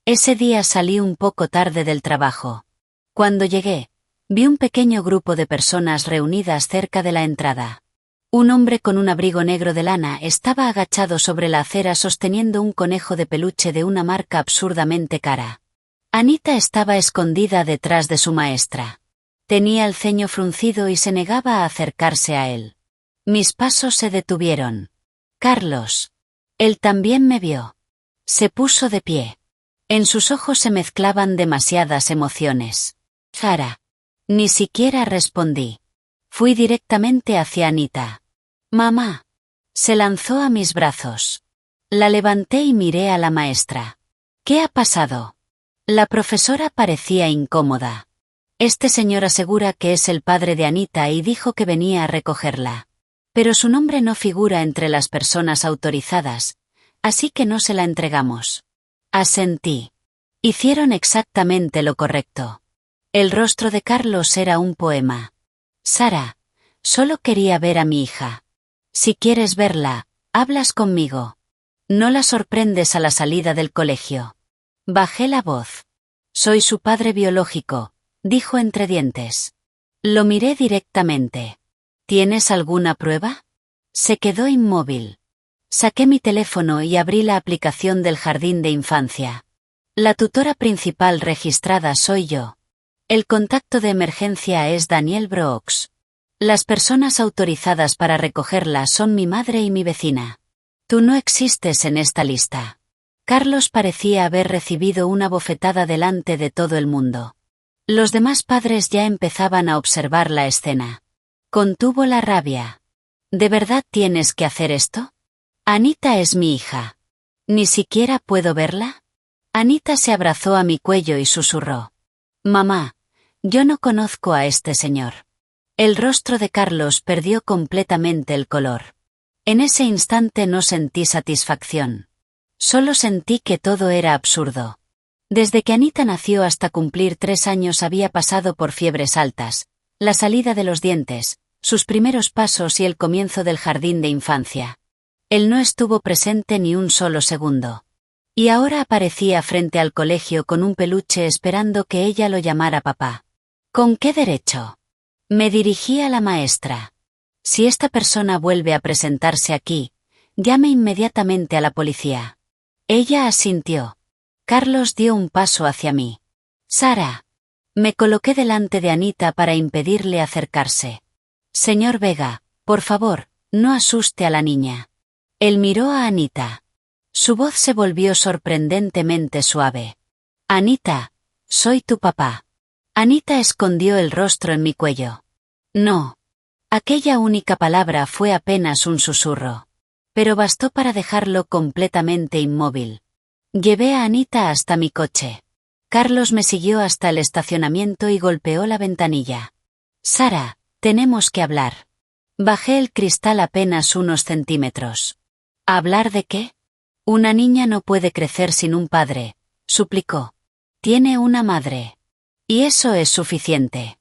Ese día salí un poco tarde del trabajo. Cuando llegué, vi un pequeño grupo de personas reunidas cerca de la entrada. Un hombre con un abrigo negro de lana estaba agachado sobre la acera sosteniendo un conejo de peluche de una marca absurdamente cara. Anita estaba escondida detrás de su maestra. Tenía el ceño fruncido y se negaba a acercarse a él. Mis pasos se detuvieron. Carlos. Él también me vio. Se puso de pie. En sus ojos se mezclaban demasiadas emociones. Sara. Ni siquiera respondí. Fui directamente hacia Anita. Mamá. Se lanzó a mis brazos. La levanté y miré a la maestra. ¿Qué ha pasado? La profesora parecía incómoda. Este señor asegura que es el padre de Anita y dijo que venía a recogerla. Pero su nombre no figura entre las personas autorizadas, así que no se la entregamos. Asentí. Hicieron exactamente lo correcto. El rostro de Carlos era un poema. Sara, solo quería ver a mi hija. Si quieres verla, hablas conmigo. No la sorprendes a la salida del colegio. Bajé la voz. Soy su padre biológico, dijo entre dientes. Lo miré directamente. ¿Tienes alguna prueba? Se quedó inmóvil. Saqué mi teléfono y abrí la aplicación del jardín de infancia. La tutora principal registrada soy yo. El contacto de emergencia es Daniel Brooks. Las personas autorizadas para recogerla son mi madre y mi vecina. Tú no existes en esta lista. Carlos parecía haber recibido una bofetada delante de todo el mundo. Los demás padres ya empezaban a observar la escena. Contuvo la rabia. ¿De verdad tienes que hacer esto? Anita es mi hija. ¿Ni siquiera puedo verla? Anita se abrazó a mi cuello y susurró. Mamá, yo no conozco a este señor. El rostro de Carlos perdió completamente el color. En ese instante no sentí satisfacción. Solo sentí que todo era absurdo. Desde que Anita nació hasta cumplir 3 años había pasado por fiebres altas, la salida de los dientes, sus primeros pasos y el comienzo del jardín de infancia. Él no estuvo presente ni un solo segundo. Y ahora aparecía frente al colegio con un peluche esperando que ella lo llamara papá. ¿Con qué derecho? Me dirigí a la maestra. Si esta persona vuelve a presentarse aquí, llame inmediatamente a la policía. Ella asintió. Carlos dio un paso hacia mí. Sara. Me coloqué delante de Anita para impedirle acercarse. Señor Vega, por favor, no asuste a la niña. Él miró a Anita. Su voz se volvió sorprendentemente suave. Anita, soy tu papá. Anita escondió el rostro en mi cuello. No. Aquella única palabra fue apenas un susurro. Pero bastó para dejarlo completamente inmóvil. Llevé a Anita hasta mi coche. Carlos me siguió hasta el estacionamiento y golpeó la ventanilla. Sara, tenemos que hablar. Bajé el cristal apenas unos centímetros. ¿Hablar de qué? Una niña no puede crecer sin un padre, suplicó. Tiene una madre. Y eso es suficiente.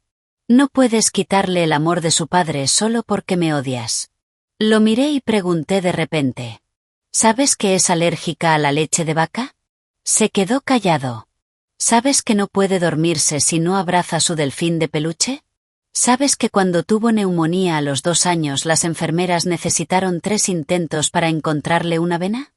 No puedes quitarle el amor de su padre solo porque me odias. Lo miré y pregunté de repente. ¿Sabes que es alérgica a la leche de vaca? Se quedó callado. ¿Sabes que no puede dormirse si no abraza su delfín de peluche? ¿Sabes que cuando tuvo neumonía a los 2 años las enfermeras necesitaron 3 intentos para encontrarle una vena?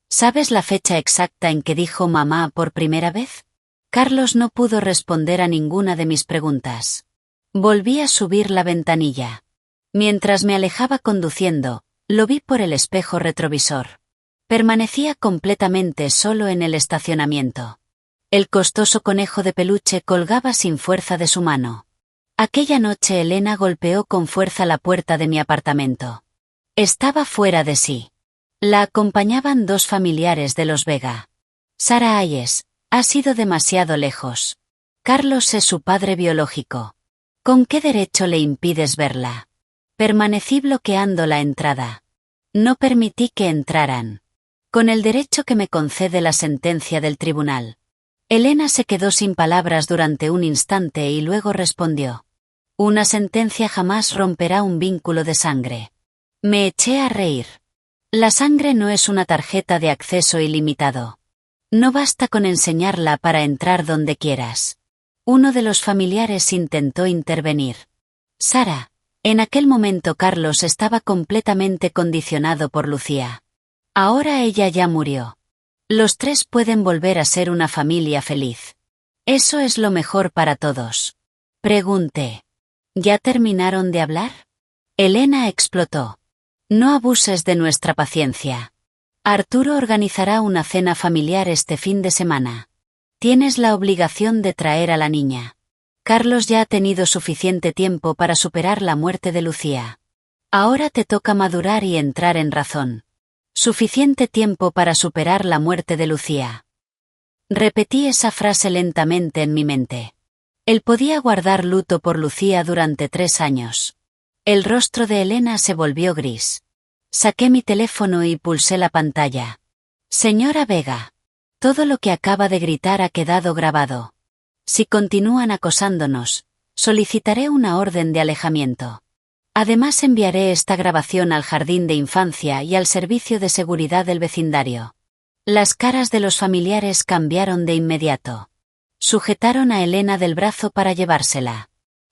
¿Sabes la fecha exacta en que dijo mamá por primera vez? Carlos no pudo responder a ninguna de mis preguntas. Volví a subir la ventanilla. Mientras me alejaba conduciendo, lo vi por el espejo retrovisor. Permanecía completamente solo en el estacionamiento. El costoso conejo de peluche colgaba sin fuerza de su mano. Aquella noche Elena golpeó con fuerza la puerta de mi apartamento. Estaba fuera de sí. La acompañaban 2 familiares de los Vega. Sara Hayes, ha sido demasiado lejos. Carlos es su padre biológico. ¿Con qué derecho le impides verla? Permanecí bloqueando la entrada. No permití que entraran. Con el derecho que me concede la sentencia del tribunal. Elena se quedó sin palabras durante un instante y luego respondió. Una sentencia jamás romperá un vínculo de sangre. Me eché a reír. La sangre no es una tarjeta de acceso ilimitado. No basta con enseñarla para entrar donde quieras. Uno de los familiares intentó intervenir. Sara. En aquel momento Carlos estaba completamente condicionado por Lucía. Ahora ella ya murió. Los 3 pueden volver a ser una familia feliz. Eso es lo mejor para todos. Pregunté. ¿Ya terminaron de hablar? Elena explotó. No abuses de nuestra paciencia. Arturo organizará una cena familiar este fin de semana. Tienes la obligación de traer a la niña. Carlos ya ha tenido suficiente tiempo para superar la muerte de Lucía. Ahora te toca madurar y entrar en razón. Suficiente tiempo para superar la muerte de Lucía. Repetí esa frase lentamente en mi mente. Él podía guardar luto por Lucía durante 3 años. El rostro de Elena se volvió gris. Saqué mi teléfono y pulsé la pantalla. Señora Vega. Todo lo que acaba de gritar ha quedado grabado. Si continúan acosándonos, solicitaré una orden de alejamiento. Además enviaré esta grabación al jardín de infancia y al servicio de seguridad del vecindario. Las caras de los familiares cambiaron de inmediato. Sujetaron a Elena del brazo para llevársela.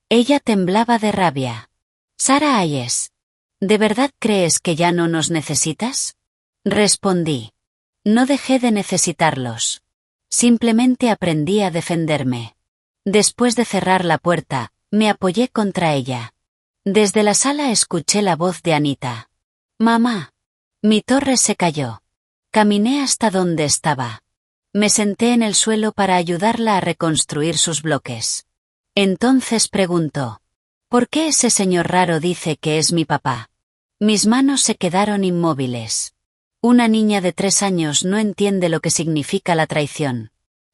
Ella temblaba de rabia. Sarah Hayes, ¿de verdad crees que ya no nos necesitas? Respondí. No dejé de necesitarlos. Simplemente aprendí a defenderme. Después de cerrar la puerta, me apoyé contra ella. Desde la sala escuché la voz de Anita. Mamá. Mi torre se cayó. Caminé hasta donde estaba. Me senté en el suelo para ayudarla a reconstruir sus bloques. Entonces preguntó. ¿Por qué ese señor raro dice que es mi papá? Mis manos se quedaron inmóviles. Una niña de 3 años no entiende lo que significa la traición.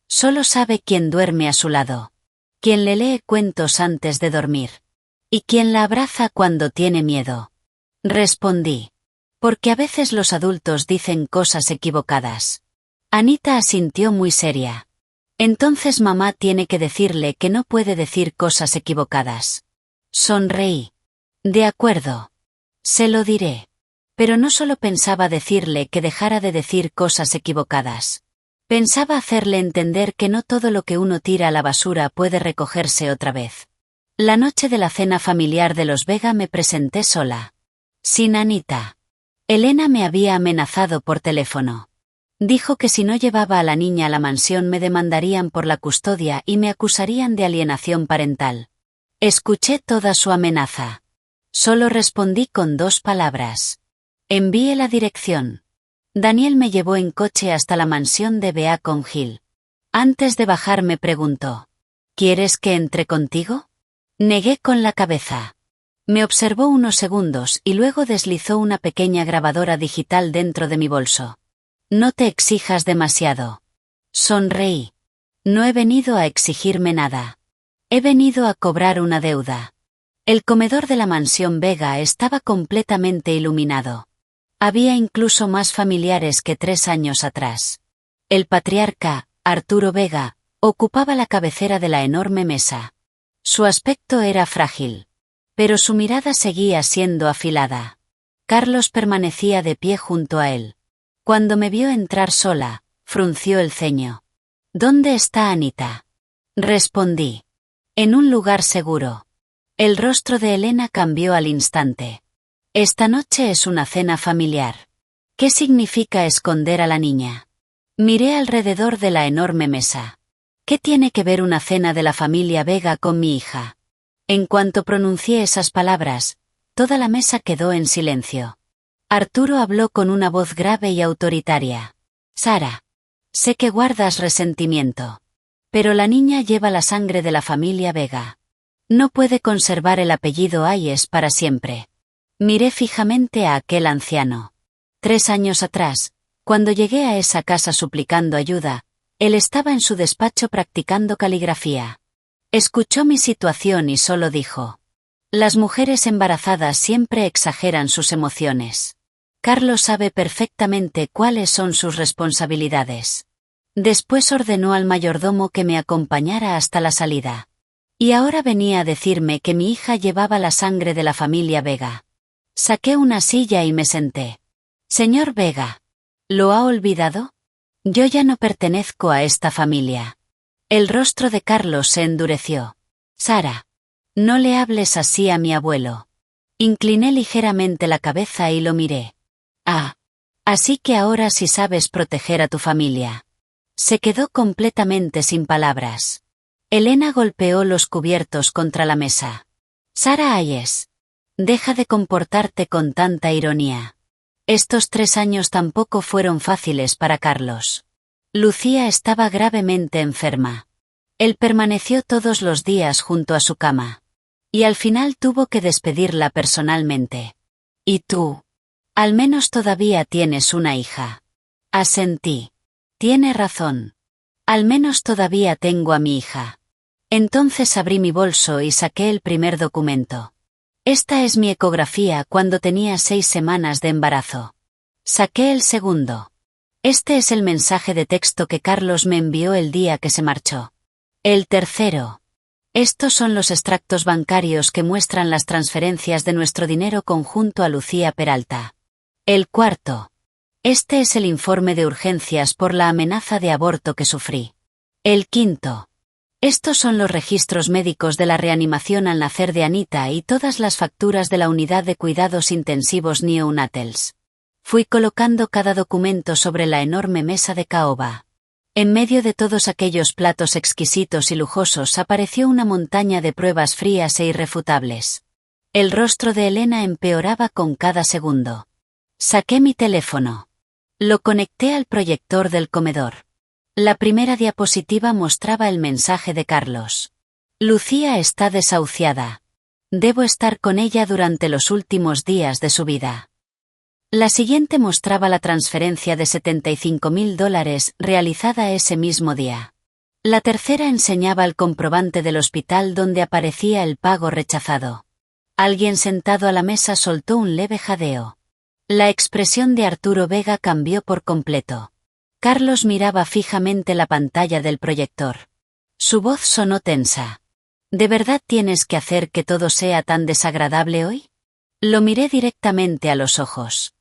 Solo sabe quién duerme a su lado. Quien le lee cuentos antes de dormir. Y quien la abraza cuando tiene miedo. Respondí. Porque a veces los adultos dicen cosas equivocadas. Anita asintió muy seria. Entonces mamá tiene que decirle que no puede decir cosas equivocadas. Sonreí. De acuerdo. Se lo diré. Pero no solo pensaba decirle que dejara de decir cosas equivocadas. Pensaba hacerle entender que no todo lo que uno tira a la basura puede recogerse otra vez. La noche de la cena familiar de los Vega me presenté sola. Sin Anita. Elena me había amenazado por teléfono. Dijo que si no llevaba a la niña a la mansión me demandarían por la custodia y me acusarían de alienación parental. Escuché toda su amenaza. Solo respondí con 2 palabras. Envíe la dirección. Daniel me llevó en coche hasta la mansión de Beacon Hill. Antes de bajar me preguntó. ¿Quieres que entre contigo? Negué con la cabeza. Me observó unos segundos y luego deslizó una pequeña grabadora digital dentro de mi bolso. No te exijas demasiado. Sonreí. No he venido a exigirme nada. He venido a cobrar una deuda. El comedor de la mansión Vega estaba completamente iluminado. Había incluso más familiares que 3 años atrás. El patriarca, Arturo Vega, ocupaba la cabecera de la enorme mesa. Su aspecto era frágil. Pero su mirada seguía siendo afilada. Carlos permanecía de pie junto a él. Cuando me vio entrar sola, frunció el ceño. ¿Dónde está Anita? Respondí. En un lugar seguro. El rostro de Elena cambió al instante. Esta noche es una cena familiar. ¿Qué significa esconder a la niña? Miré alrededor de la enorme mesa. ¿Qué tiene que ver una cena de la familia Vega con mi hija? En cuanto pronuncié esas palabras, toda la mesa quedó en silencio. Arturo habló con una voz grave y autoritaria. Sara. Sé que guardas resentimiento. Pero la niña lleva la sangre de la familia Vega. No puede conservar el apellido Hayes para siempre. Miré fijamente a aquel anciano. 3 años atrás, cuando llegué a esa casa suplicando ayuda, él estaba en su despacho practicando caligrafía. Escuchó mi situación y solo dijo. Las mujeres embarazadas siempre exageran sus emociones. Carlos sabe perfectamente cuáles son sus responsabilidades. Después ordenó al mayordomo que me acompañara hasta la salida. Y ahora venía a decirme que mi hija llevaba la sangre de la familia Vega. Saqué una silla y me senté. Señor Vega. ¿Lo ha olvidado? Yo ya no pertenezco a esta familia. El rostro de Carlos se endureció. Sara. No le hables así a mi abuelo. Incliné ligeramente la cabeza y lo miré. Ah. Así que ahora sí sabes proteger a tu familia. Se quedó completamente sin palabras. Elena golpeó los cubiertos contra la mesa. Sarah Hayes. Deja de comportarte con tanta ironía. Estos 3 años tampoco fueron fáciles para Carlos. Lucía estaba gravemente enferma. Él permaneció todos los días junto a su cama. Y al final tuvo que despedirla personalmente. ¿Y tú? Al menos todavía tienes una hija. Asentí. Tiene razón. Al menos todavía tengo a mi hija. Entonces abrí mi bolso y saqué el primer documento. Esta es mi ecografía cuando tenía 6 semanas de embarazo. Saqué el segundo. Este es el mensaje de texto que Carlos me envió el día que se marchó. El tercero. Estos son los extractos bancarios que muestran las transferencias de nuestro dinero conjunto a Lucía Peralta. El cuarto. Este es el informe de urgencias por la amenaza de aborto que sufrí. El quinto. Estos son los registros médicos de la reanimación al nacer de Anita y todas las facturas de la unidad de cuidados intensivos neonatals. Fui colocando cada documento sobre la enorme mesa de caoba. En medio de todos aquellos platos exquisitos y lujosos apareció una montaña de pruebas frías e irrefutables. El rostro de Elena empeoraba con cada segundo. Saqué mi teléfono. Lo conecté al proyector del comedor. La primera diapositiva mostraba el mensaje de Carlos. Lucía está desahuciada. Debo estar con ella durante los últimos días de su vida. La siguiente mostraba la transferencia de $75.000 realizada ese mismo día. La tercera enseñaba el comprobante del hospital donde aparecía el pago rechazado. Alguien sentado a la mesa soltó un leve jadeo. La expresión de Arturo Vega cambió por completo. Carlos miraba fijamente la pantalla del proyector. Su voz sonó tensa. ¿De verdad tienes que hacer que todo sea tan desagradable hoy? Lo miré directamente a los ojos.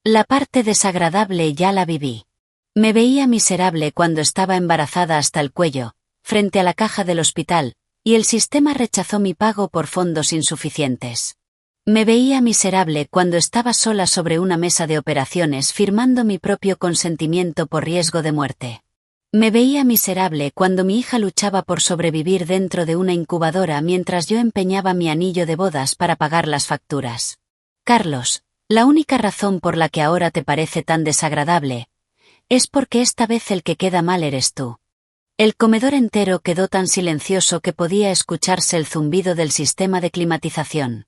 La parte desagradable ya la viví. Me veía miserable cuando estaba embarazada hasta el cuello, frente a la caja del hospital, y el sistema rechazó mi pago por fondos insuficientes. Me veía miserable cuando estaba sola sobre una mesa de operaciones firmando mi propio consentimiento por riesgo de muerte. Me veía miserable cuando mi hija luchaba por sobrevivir dentro de una incubadora mientras yo empeñaba mi anillo de bodas para pagar las facturas. Carlos, la única razón por la que ahora te parece tan desagradable es porque esta vez el que queda mal eres tú. El comedor entero quedó tan silencioso que podía escucharse el zumbido del sistema de climatización.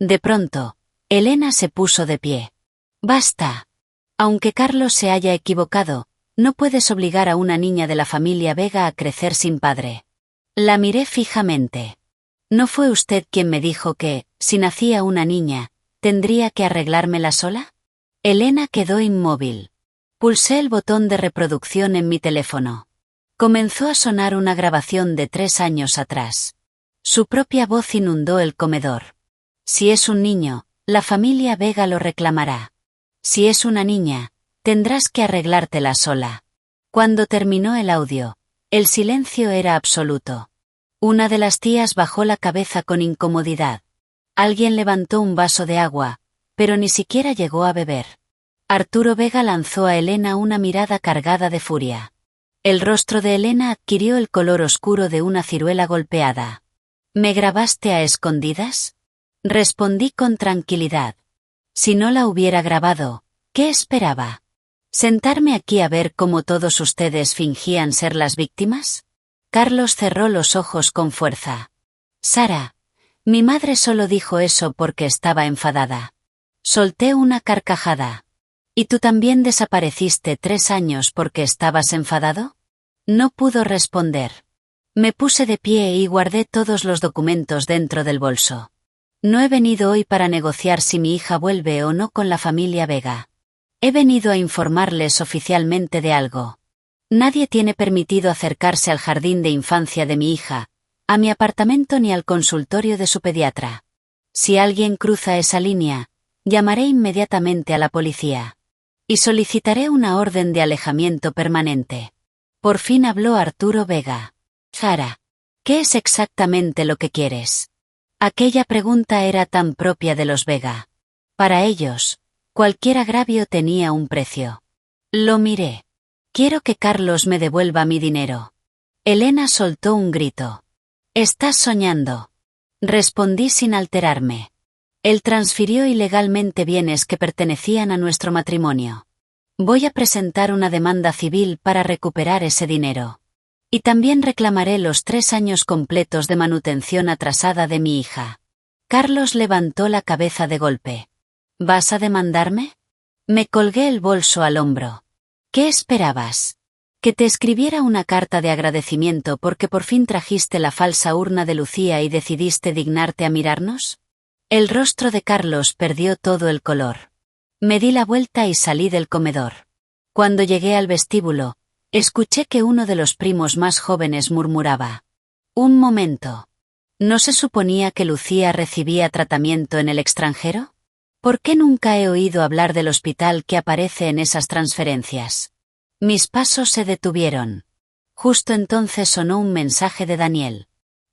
De pronto, Elena se puso de pie. Basta. Aunque Carlos se haya equivocado, no puedes obligar a una niña de la familia Vega a crecer sin padre. La miré fijamente. ¿No fue usted quien me dijo que, si nacía una niña, tendría que arreglármela sola? Elena quedó inmóvil. Pulsé el botón de reproducción en mi teléfono. Comenzó a sonar una grabación de 3 años atrás. Su propia voz inundó el comedor. Si es un niño, la familia Vega lo reclamará. Si es una niña, tendrás que arreglártela sola. Cuando terminó el audio, el silencio era absoluto. Una de las tías bajó la cabeza con incomodidad. Alguien levantó un vaso de agua, pero ni siquiera llegó a beber. Arturo Vega lanzó a Elena una mirada cargada de furia. El rostro de Elena adquirió el color oscuro de una ciruela golpeada. ¿Me grabaste a escondidas? Respondí con tranquilidad. Si no la hubiera grabado, ¿qué esperaba? ¿Sentarme aquí a ver cómo todos ustedes fingían ser las víctimas? Carlos cerró los ojos con fuerza. Sara, mi madre solo dijo eso porque estaba enfadada. Solté una carcajada. ¿Y tú también desapareciste 3 años porque estabas enfadado? No pudo responder. Me puse de pie y guardé todos los documentos dentro del bolso. No he venido hoy para negociar si mi hija vuelve o no con la familia Vega. He venido a informarles oficialmente de algo. Nadie tiene permitido acercarse al jardín de infancia de mi hija, a mi apartamento ni al consultorio de su pediatra. Si alguien cruza esa línea, llamaré inmediatamente a la policía. Y solicitaré una orden de alejamiento permanente. Por fin habló Arturo Vega. Sara, ¿qué es exactamente lo que quieres? Aquella pregunta era tan propia de los Vega. Para ellos, cualquier agravio tenía un precio. Lo miré. Quiero que Carlos me devuelva mi dinero. Elena soltó un grito. Estás soñando. Respondí sin alterarme. Él transfirió ilegalmente bienes que pertenecían a nuestro matrimonio. Voy a presentar una demanda civil para recuperar ese dinero. Y también reclamaré los 3 años completos de manutención atrasada de mi hija. Carlos levantó la cabeza de golpe. ¿Vas a demandarme? Me colgué el bolso al hombro. ¿Qué esperabas? ¿Que te escribiera una carta de agradecimiento porque por fin trajiste la falsa urna de Lucía y decidiste dignarte a mirarnos? El rostro de Carlos perdió todo el color. Me di la vuelta y salí del comedor. Cuando llegué al vestíbulo, escuché que uno de los primos más jóvenes murmuraba: «Un momento. ¿No se suponía que Lucía recibía tratamiento en el extranjero? ¿Por qué nunca he oído hablar del hospital que aparece en esas transferencias?» Mis pasos se detuvieron. Justo entonces sonó un mensaje de Daniel.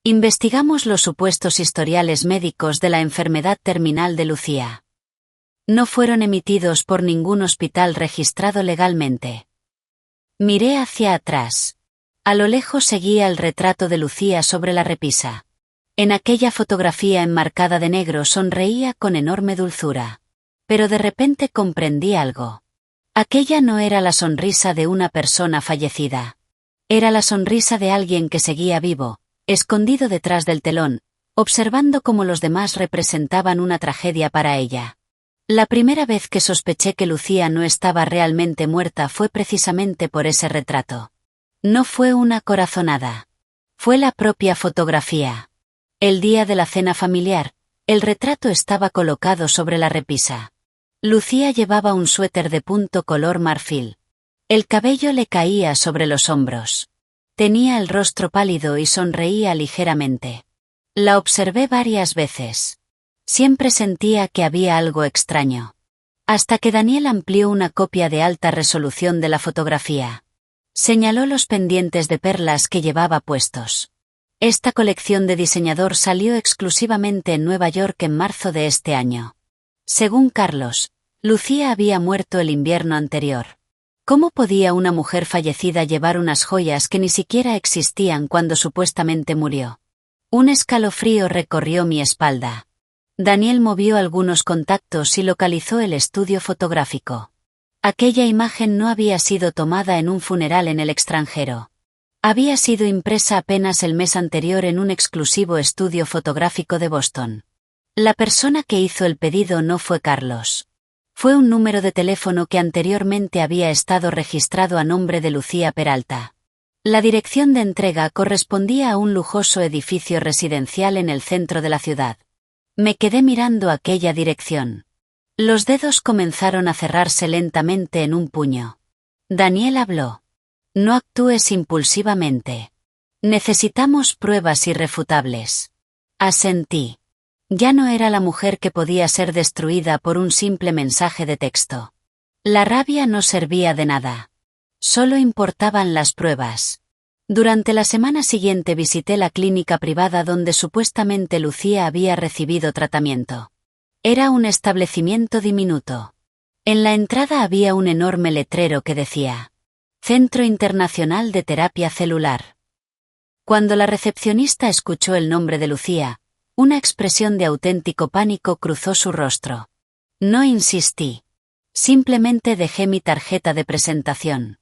Investigamos los supuestos historiales médicos de la enfermedad terminal de Lucía. No fueron emitidos por ningún hospital registrado legalmente. Miré hacia atrás. A lo lejos seguía el retrato de Lucía sobre la repisa. En aquella fotografía enmarcada de negro sonreía con enorme dulzura. Pero de repente comprendí algo. Aquella no era la sonrisa de una persona fallecida. Era la sonrisa de alguien que seguía vivo, escondido detrás del telón, observando cómo los demás representaban una tragedia para ella. La primera vez que sospeché que Lucía no estaba realmente muerta fue precisamente por ese retrato. No fue una corazonada. Fue la propia fotografía. El día de la cena familiar, el retrato estaba colocado sobre la repisa. Lucía llevaba un suéter de punto color marfil. El cabello le caía sobre los hombros. Tenía el rostro pálido y sonreía ligeramente. La observé varias veces. Siempre sentía que había algo extraño. Hasta que Daniel amplió una copia de alta resolución de la fotografía. Señaló los pendientes de perlas que llevaba puestos. Esta colección de diseñador salió exclusivamente en Nueva York en marzo de este año. Según Carlos, Lucía había muerto el invierno anterior. ¿Cómo podía una mujer fallecida llevar unas joyas que ni siquiera existían cuando supuestamente murió? Un escalofrío recorrió mi espalda. Daniel movió algunos contactos y localizó el estudio fotográfico. Aquella imagen no había sido tomada en un funeral en el extranjero. Había sido impresa apenas el mes anterior en un exclusivo estudio fotográfico de Boston. La persona que hizo el pedido no fue Carlos. Fue un número de teléfono que anteriormente había estado registrado a nombre de Lucía Peralta. La dirección de entrega correspondía a un lujoso edificio residencial en el centro de la ciudad. Me quedé mirando aquella dirección. Los dedos comenzaron a cerrarse lentamente en un puño. Daniel habló. No actúes impulsivamente. Necesitamos pruebas irrefutables. Asentí. Ya no era la mujer que podía ser destruida por un simple mensaje de texto. La rabia no servía de nada. Solo importaban las pruebas. Durante la semana siguiente visité la clínica privada donde supuestamente Lucía había recibido tratamiento. Era un establecimiento diminuto. En la entrada había un enorme letrero que decía: Centro Internacional de Terapia Celular. Cuando la recepcionista escuchó el nombre de Lucía, una expresión de auténtico pánico cruzó su rostro. No insistí. Simplemente dejé mi tarjeta de presentación.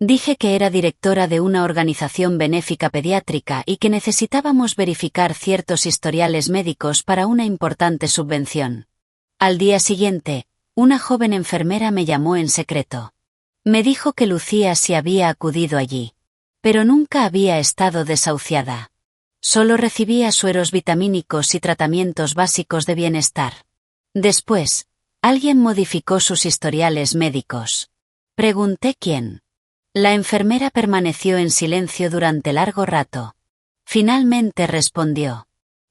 Dije que era directora de una organización benéfica pediátrica y que necesitábamos verificar ciertos historiales médicos para una importante subvención. Al día siguiente, una joven enfermera me llamó en secreto. Me dijo que Lucía sí había acudido allí. Pero nunca había estado desahuciada. Solo recibía sueros vitamínicos y tratamientos básicos de bienestar. Después, alguien modificó sus historiales médicos. Pregunté quién. La enfermera permaneció en silencio durante largo rato. Finalmente respondió: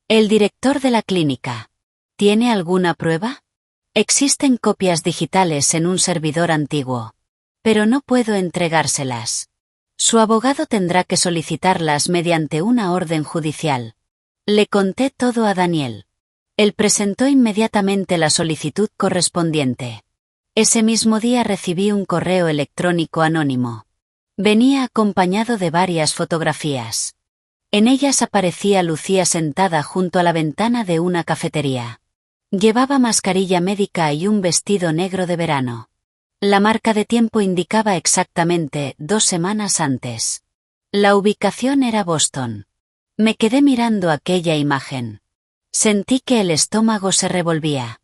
el director de la clínica. ¿Tiene alguna prueba? Existen copias digitales en un servidor antiguo. Pero no puedo entregárselas. Su abogado tendrá que solicitarlas mediante una orden judicial. Le conté todo a Daniel. Él presentó inmediatamente la solicitud correspondiente. Ese mismo día recibí un correo electrónico anónimo. Venía acompañado de varias fotografías. En ellas aparecía Lucía sentada junto a la ventana de una cafetería. Llevaba mascarilla médica y un vestido negro de verano. La marca de tiempo indicaba exactamente 2 semanas antes. La ubicación era Boston. Me quedé mirando aquella imagen. Sentí que el estómago se revolvía.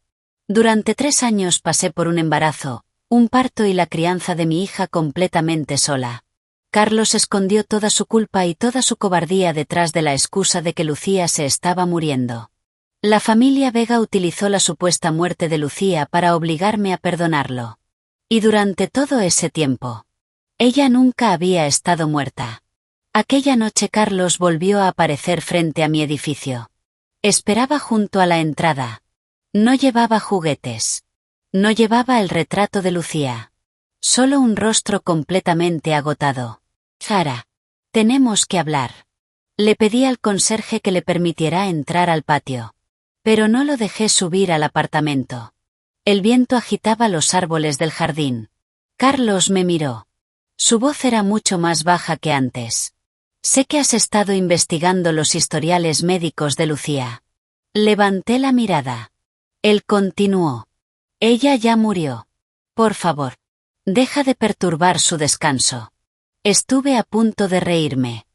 Durante 3 años pasé por un embarazo, un parto y la crianza de mi hija completamente sola. Carlos escondió toda su culpa y toda su cobardía detrás de la excusa de que Lucía se estaba muriendo. La familia Vega utilizó la supuesta muerte de Lucía para obligarme a perdonarlo. Y durante todo ese tiempo, ella nunca había estado muerta. Aquella noche Carlos volvió a aparecer frente a mi edificio. Esperaba junto a la entrada. No llevaba juguetes. No llevaba el retrato de Lucía. Solo un rostro completamente agotado. Sara, tenemos que hablar. Le pedí al conserje que le permitiera entrar al patio. Pero no lo dejé subir al apartamento. El viento agitaba los árboles del jardín. Carlos me miró. Su voz era mucho más baja que antes. Sé que has estado investigando los historiales médicos de Lucía. Levanté la mirada. Él continuó. Ella ya murió. Por favor, deja de perturbar su descanso. Estuve a punto de reírme.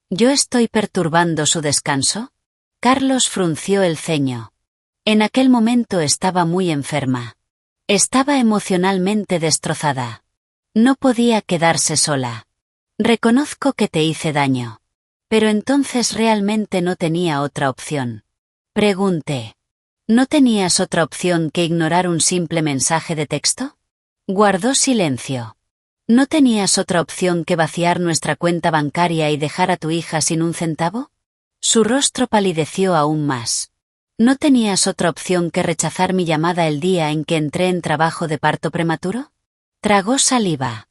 ¿Yo estoy perturbando su descanso? Carlos frunció el ceño. En aquel momento estaba muy enferma. Estaba emocionalmente destrozada. No podía quedarse sola. Reconozco que te hice daño. Pero entonces realmente no tenía otra opción. Pregunté. ¿No tenías otra opción que ignorar un simple mensaje de texto? Guardó silencio. ¿No tenías otra opción que vaciar nuestra cuenta bancaria y dejar a tu hija sin un centavo? Su rostro palideció aún más. ¿No tenías otra opción que rechazar mi llamada el día en que entré en trabajo de parto prematuro? Tragó saliva.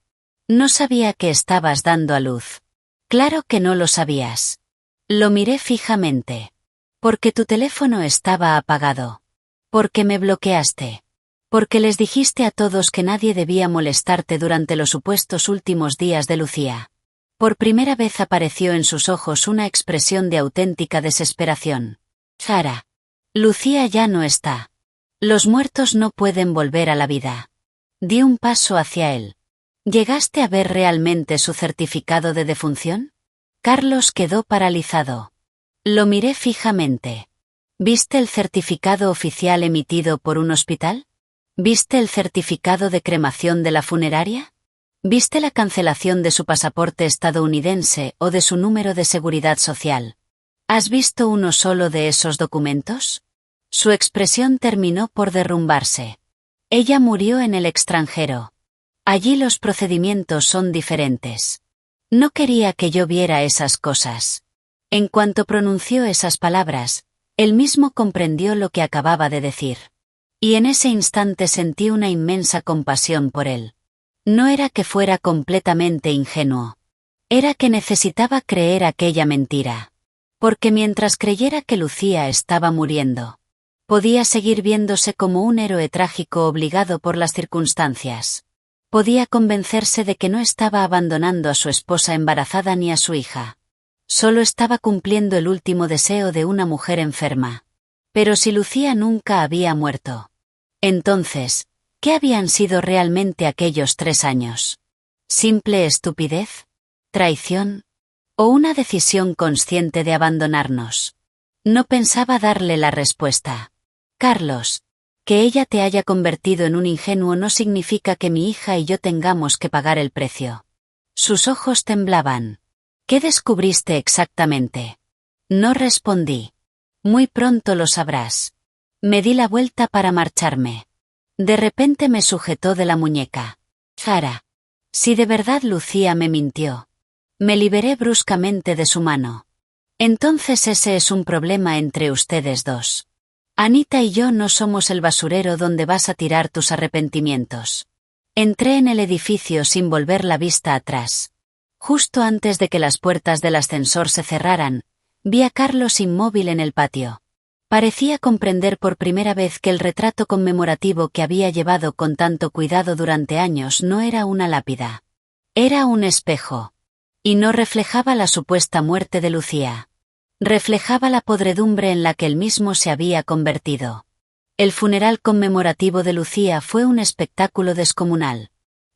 No sabía que estabas dando a luz. Claro que no lo sabías. Lo miré fijamente. Porque tu teléfono estaba apagado. Porque me bloqueaste. Porque les dijiste a todos que nadie debía molestarte durante los supuestos últimos días de Lucía. Por primera vez apareció en sus ojos una expresión de auténtica desesperación. Sara. Lucía ya no está. Los muertos no pueden volver a la vida. Di un paso hacia él. ¿Llegaste a ver realmente su certificado de defunción? Carlos quedó paralizado. Lo miré fijamente. ¿Viste el certificado oficial emitido por un hospital? ¿Viste el certificado de cremación de la funeraria? ¿Viste la cancelación de su pasaporte estadounidense o de su número de seguridad social? ¿Has visto uno solo de esos documentos? Su expresión terminó por derrumbarse. Ella murió en el extranjero. Allí los procedimientos son diferentes. No quería que yo viera esas cosas. En cuanto pronunció esas palabras, él mismo comprendió lo que acababa de decir. Y en ese instante sentí una inmensa compasión por él. No era que fuera completamente ingenuo. Era que necesitaba creer aquella mentira. Porque mientras creyera que Lucía estaba muriendo, podía seguir viéndose como un héroe trágico obligado por las circunstancias. Podía convencerse de que no estaba abandonando a su esposa embarazada ni a su hija. Solo estaba cumpliendo el último deseo de una mujer enferma. Pero si Lucía nunca había muerto. Entonces, ¿qué habían sido realmente aquellos 3 años? ¿Simple estupidez? ¿Traición? ¿O una decisión consciente de abandonarnos? No pensaba darle la respuesta. Carlos, que ella te haya convertido en un ingenuo no significa que mi hija y yo tengamos que pagar el precio. Sus ojos temblaban. ¿Qué descubriste exactamente? No respondí. Muy pronto lo sabrás. Me di la vuelta para marcharme. De repente me sujetó de la muñeca. Sara. Si de verdad Lucía me mintió. Me liberé bruscamente de su mano. Entonces ese es un problema entre ustedes dos. Anita y yo no somos el basurero donde vas a tirar tus arrepentimientos. Entré en el edificio sin volver la vista atrás. Justo antes de que las puertas del ascensor se cerraran, vi a Carlos inmóvil en el patio. Parecía comprender por primera vez que el retrato conmemorativo que había llevado con tanto cuidado durante años no era una lápida. Era un espejo. Y no reflejaba la supuesta muerte de Lucía. Reflejaba la podredumbre en la que él mismo se había convertido. El funeral conmemorativo de Lucía fue un espectáculo descomunal.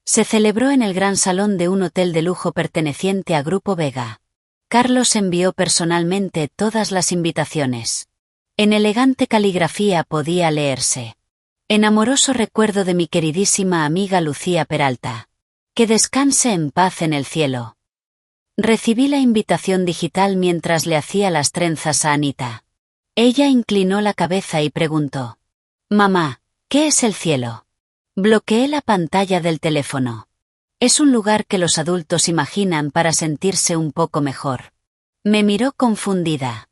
Se celebró en el gran salón de un hotel de lujo perteneciente a Grupo Vega. Carlos envió personalmente todas las invitaciones. En elegante caligrafía podía leerse: en amoroso recuerdo de mi queridísima amiga Lucía Peralta. Que descanse en paz en el cielo. Recibí la invitación digital mientras le hacía las trenzas a Anita. Ella inclinó la cabeza y preguntó: Mamá, ¿qué es el cielo? Bloqueé la pantalla del teléfono. Es un lugar que los adultos imaginan para sentirse un poco mejor. Me miró confundida.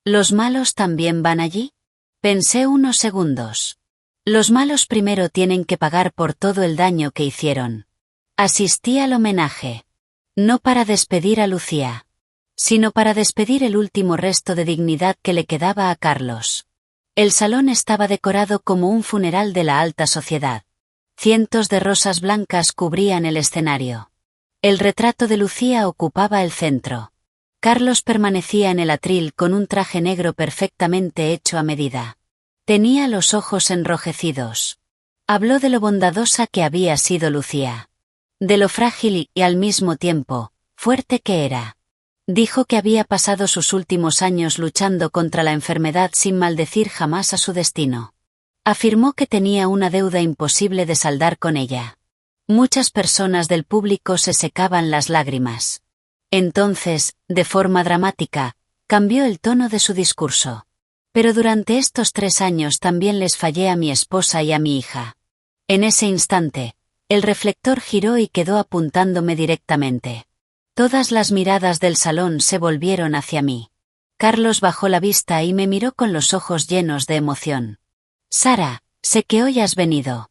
¿Los malos también van allí? Pensé unos segundos. Los malos primero tienen que pagar por todo el daño que hicieron. Asistí al homenaje. No para despedir a Lucía, sino para despedir el último resto de dignidad que le quedaba a Carlos. El salón estaba decorado como un funeral de la alta sociedad. Cientos de rosas blancas cubrían el escenario. El retrato de Lucía ocupaba el centro. Carlos permanecía en el atril con un traje negro perfectamente hecho a medida. Tenía los ojos enrojecidos. Habló de lo bondadosa que había sido Lucía. De lo frágil y, al mismo tiempo, fuerte que era. Dijo que había pasado sus últimos años luchando contra la enfermedad sin maldecir jamás a su destino. Afirmó que tenía una deuda imposible de saldar con ella. Muchas personas del público se secaban las lágrimas. Entonces, de forma dramática, cambió el tono de su discurso. Pero durante estos 3 años también les fallé a mi esposa y a mi hija. En ese instante, el reflector giró y quedó apuntándome directamente. Todas las miradas del salón se volvieron hacia mí. Carlos bajó la vista y me miró con los ojos llenos de emoción. Sara, sé que hoy has venido.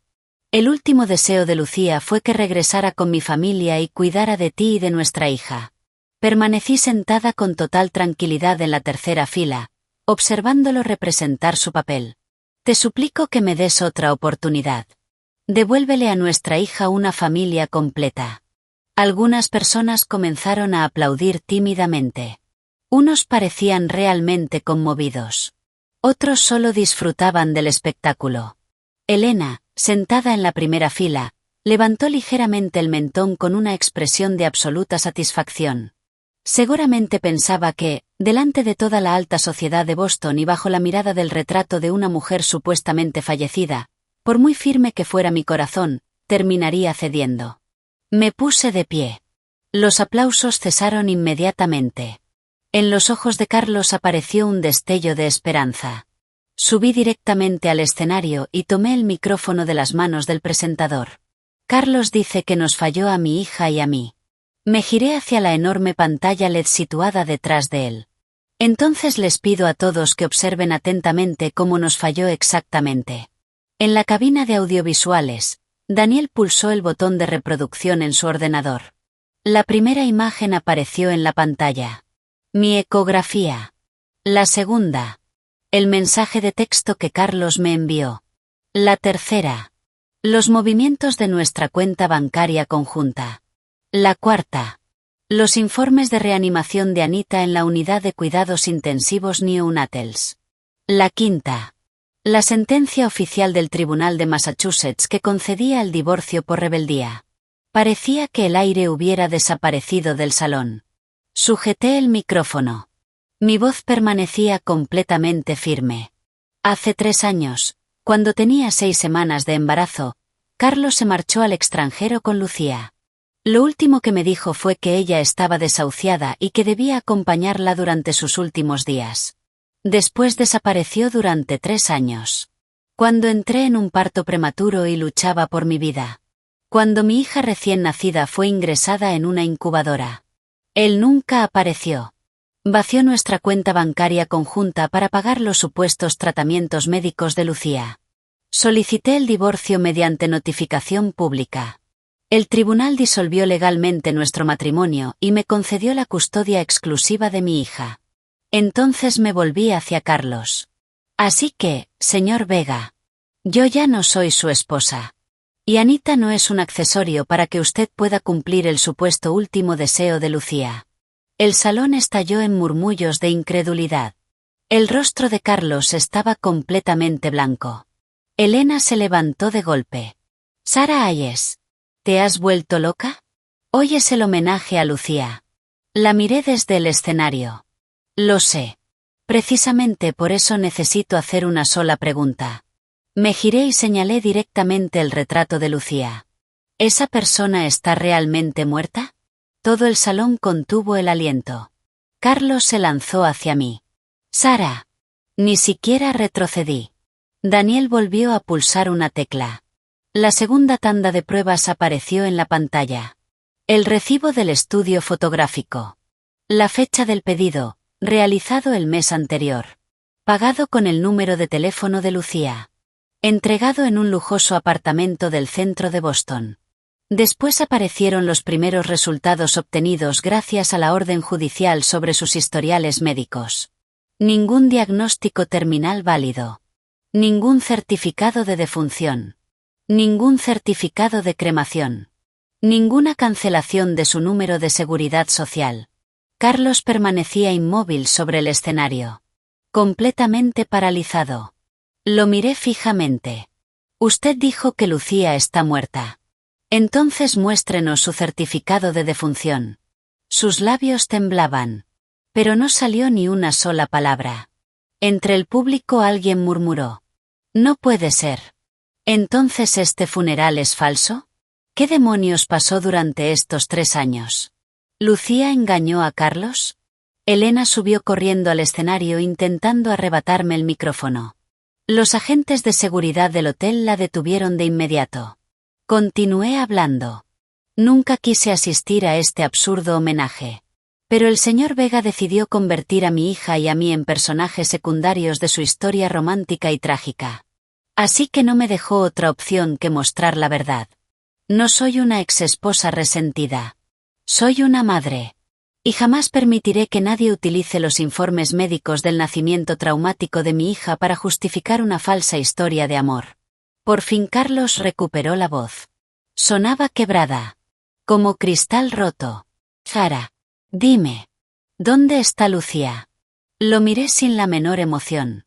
El último deseo de Lucía fue que regresara con mi familia y cuidara de ti y de nuestra hija. Permanecí sentada con total tranquilidad en la tercera fila, observándolo representar su papel. Te suplico que me des otra oportunidad. Devuélvele a nuestra hija una familia completa. Algunas personas comenzaron a aplaudir tímidamente. Unos parecían realmente conmovidos. Otros solo disfrutaban del espectáculo. Elena, sentada en la primera fila, levantó ligeramente el mentón con una expresión de absoluta satisfacción. Seguramente pensaba que, delante de toda la alta sociedad de Boston y bajo la mirada del retrato de una mujer supuestamente fallecida, por muy firme que fuera mi corazón, terminaría cediendo. Me puse de pie. Los aplausos cesaron inmediatamente. En los ojos de Carlos apareció un destello de esperanza. Subí directamente al escenario y tomé el micrófono de las manos del presentador. Carlos dice que nos falló a mi hija y a mí. Me giré hacia la enorme pantalla LED situada detrás de él. Entonces les pido a todos que observen atentamente cómo nos falló exactamente. En la cabina de audiovisuales, Daniel pulsó el botón de reproducción en su ordenador. La primera imagen apareció en la pantalla. Mi ecografía. La segunda. El mensaje de texto que Carlos me envió. La tercera. Los movimientos de nuestra cuenta bancaria conjunta. La cuarta. Los informes de reanimación de Anita en la unidad de cuidados intensivos neonatals. La quinta. La sentencia oficial del Tribunal de Massachusetts que concedía el divorcio por rebeldía. Parecía que el aire hubiera desaparecido del salón. Sujeté el micrófono. Mi voz permanecía completamente firme. Hace 3 años, cuando tenía 6 semanas de embarazo, Carlos se marchó al extranjero con Lucía. Lo último que me dijo fue que ella estaba desahuciada y que debía acompañarla durante sus últimos días. Después desapareció durante 3 años. Cuando entré en un parto prematuro y luchaba por mi vida. Cuando mi hija recién nacida fue ingresada en una incubadora. Él nunca apareció. Vació nuestra cuenta bancaria conjunta para pagar los supuestos tratamientos médicos de Lucía. Solicité el divorcio mediante notificación pública. El tribunal disolvió legalmente nuestro matrimonio y me concedió la custodia exclusiva de mi hija. Entonces me volví hacia Carlos. Así que, señor Vega, yo ya no soy su esposa. Y Anita no es un accesorio para que usted pueda cumplir el supuesto último deseo de Lucía. El salón estalló en murmullos de incredulidad. El rostro de Carlos estaba completamente blanco. Elena se levantó de golpe. Sara Hayes, ¿te has vuelto loca? Hoy es el homenaje a Lucía. La miré desde el escenario. Lo sé. Precisamente por eso necesito hacer una sola pregunta. Me giré y señalé directamente el retrato de Lucía. ¿Esa persona está realmente muerta? Todo el salón contuvo el aliento. Carlos se lanzó hacia mí. Sara. Ni siquiera retrocedí. Daniel volvió a pulsar una tecla. La segunda tanda de pruebas apareció en la pantalla. El recibo del estudio fotográfico. La fecha del pedido, realizado el mes anterior. Pagado con el número de teléfono de Lucía. Entregado en un lujoso apartamento del centro de Boston. Después aparecieron los primeros resultados obtenidos gracias a la orden judicial sobre sus historiales médicos. Ningún diagnóstico terminal válido. Ningún certificado de defunción. Ningún certificado de cremación. Ninguna cancelación de su número de seguridad social. Carlos permanecía inmóvil sobre el escenario. Completamente paralizado. Lo miré fijamente. Usted dijo que Lucía está muerta. Entonces muéstrenos su certificado de defunción. Sus labios temblaban. Pero no salió ni una sola palabra. Entre el público alguien murmuró. No puede ser. ¿Entonces este funeral es falso? ¿Qué demonios pasó durante estos 3 años? ¿Lucía engañó a Carlos? Elena subió corriendo al escenario intentando arrebatarme el micrófono. Los agentes de seguridad del hotel la detuvieron de inmediato. Continué hablando. Nunca quise asistir a este absurdo homenaje. Pero el señor Vega decidió convertir a mi hija y a mí en personajes secundarios de su historia romántica y trágica. Así que no me dejó otra opción que mostrar la verdad. No soy una exesposa resentida. Soy una madre. Y jamás permitiré que nadie utilice los informes médicos del nacimiento traumático de mi hija para justificar una falsa historia de amor. Por fin Carlos recuperó la voz. Sonaba quebrada. Como cristal roto. Sara, dime. ¿Dónde está Lucía? Lo miré sin la menor emoción.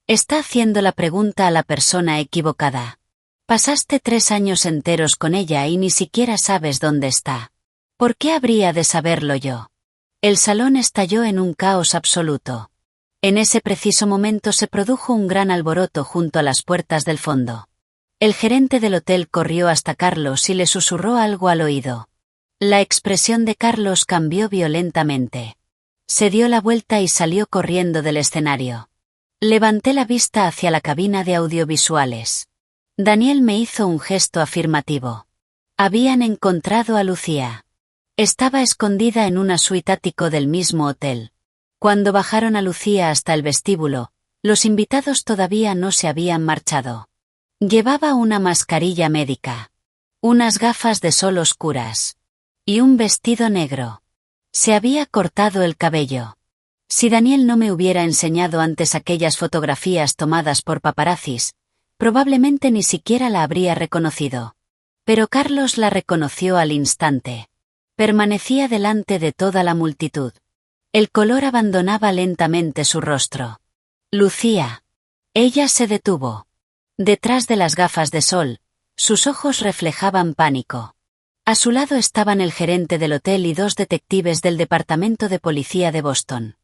Está haciendo la pregunta a la persona equivocada. Pasaste 3 años enteros con ella y ni siquiera sabes dónde está. ¿Por qué habría de saberlo yo? El salón estalló en un caos absoluto. En ese preciso momento se produjo un gran alboroto junto a las puertas del fondo. El gerente del hotel corrió hasta Carlos y le susurró algo al oído. La expresión de Carlos cambió violentamente. Se dio la vuelta y salió corriendo del escenario. Levanté la vista hacia la cabina de audiovisuales. Daniel me hizo un gesto afirmativo. Habían encontrado a Lucía. Estaba escondida en una suite ático del mismo hotel. Cuando bajaron a Lucía hasta el vestíbulo, los invitados todavía no se habían marchado. Llevaba una mascarilla médica, unas gafas de sol oscuras y un vestido negro. Se había cortado el cabello. Si Daniel no me hubiera enseñado antes aquellas fotografías tomadas por paparazzis, probablemente ni siquiera la habría reconocido. Pero Carlos la reconoció al instante. Permanecía delante de toda la multitud. El color abandonaba lentamente su rostro. Lucía. Ella se detuvo. Detrás de las gafas de sol, sus ojos reflejaban pánico. A su lado estaban el gerente del hotel y 2 detectives del Departamento de Policía de Boston.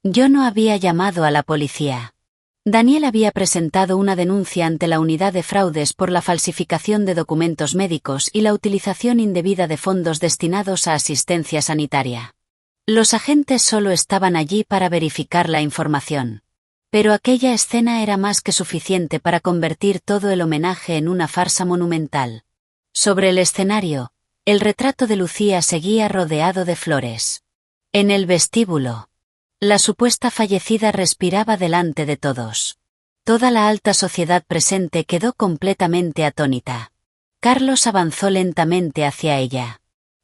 Yo no había llamado a la policía. Daniel había presentado una denuncia ante la unidad de fraudes por la falsificación de documentos médicos y la utilización indebida de fondos destinados a asistencia sanitaria. Los agentes solo estaban allí para verificar la información. Pero aquella escena era más que suficiente para convertir todo el homenaje en una farsa monumental. Sobre el escenario, el retrato de Lucía seguía rodeado de flores. En el vestíbulo, la supuesta fallecida respiraba delante de todos. Toda la alta sociedad presente quedó completamente atónita. Carlos avanzó lentamente hacia ella.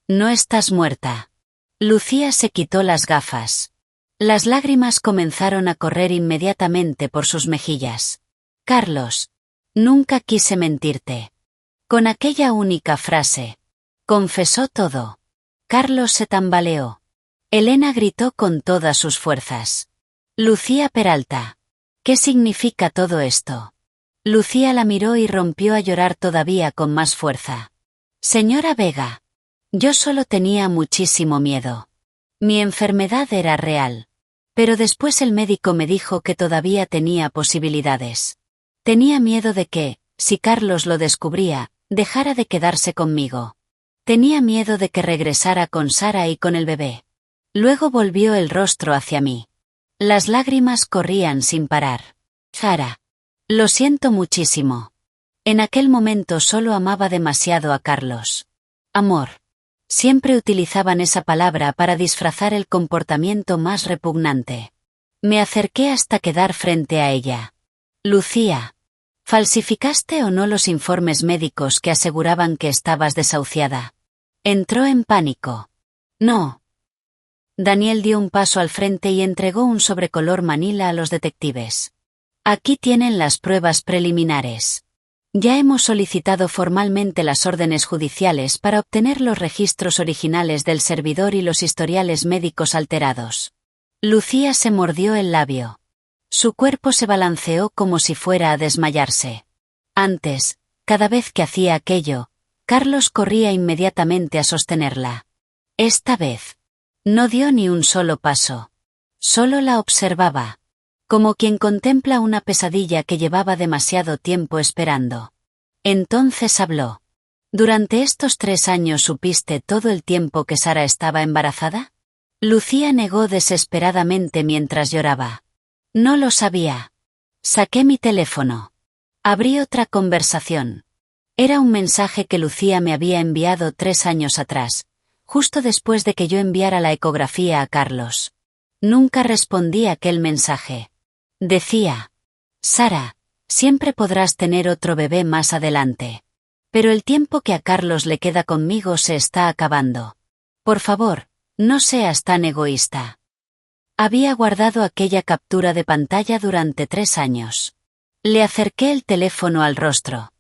No estás muerta. Lucía se quitó las gafas. Las lágrimas comenzaron a correr inmediatamente por sus mejillas. Carlos, nunca quise mentirte. Con aquella única frase, confesó todo. Carlos se tambaleó. Elena gritó con todas sus fuerzas. Lucía Peralta. ¿Qué significa todo esto? Lucía la miró y rompió a llorar todavía con más fuerza. Señora Vega. Yo solo tenía muchísimo miedo. Mi enfermedad era real. Pero después el médico me dijo que todavía tenía posibilidades. Tenía miedo de que, si Carlos lo descubría, dejara de quedarse conmigo. Tenía miedo de que regresara con Sara y con el bebé. Luego volvió el rostro hacia mí. Las lágrimas corrían sin parar. Sara. Lo siento muchísimo. En aquel momento solo amaba demasiado a Carlos. Amor. Siempre utilizaban esa palabra para disfrazar el comportamiento más repugnante. Me acerqué hasta quedar frente a ella. Lucía. ¿Falsificaste o no los informes médicos que aseguraban que estabas desahuciada? Entró en pánico. No. Daniel dio un paso al frente y entregó un sobrecolor manila a los detectives. Aquí tienen las pruebas preliminares. Ya hemos solicitado formalmente las órdenes judiciales para obtener los registros originales del servidor y los historiales médicos alterados. Lucía se mordió el labio. Su cuerpo se balanceó como si fuera a desmayarse. Antes, cada vez que hacía aquello, Carlos corría inmediatamente a sostenerla. Esta vez, no dio ni un solo paso. Solo la observaba. Como quien contempla una pesadilla que llevaba demasiado tiempo esperando. Entonces habló. ¿Durante estos 3 años supiste todo el tiempo que Sara estaba embarazada? Lucía negó desesperadamente mientras lloraba. No lo sabía. Saqué mi teléfono. Abrí otra conversación. Era un mensaje que Lucía me había enviado 3 años atrás, justo después de que yo enviara la ecografía a Carlos. Nunca respondí a aquel mensaje. Decía: Sara, siempre podrás tener otro bebé más adelante. Pero el tiempo que a Carlos le queda conmigo se está acabando. Por favor, no seas tan egoísta. Había guardado aquella captura de pantalla durante 3 años. Le acerqué el teléfono al rostro.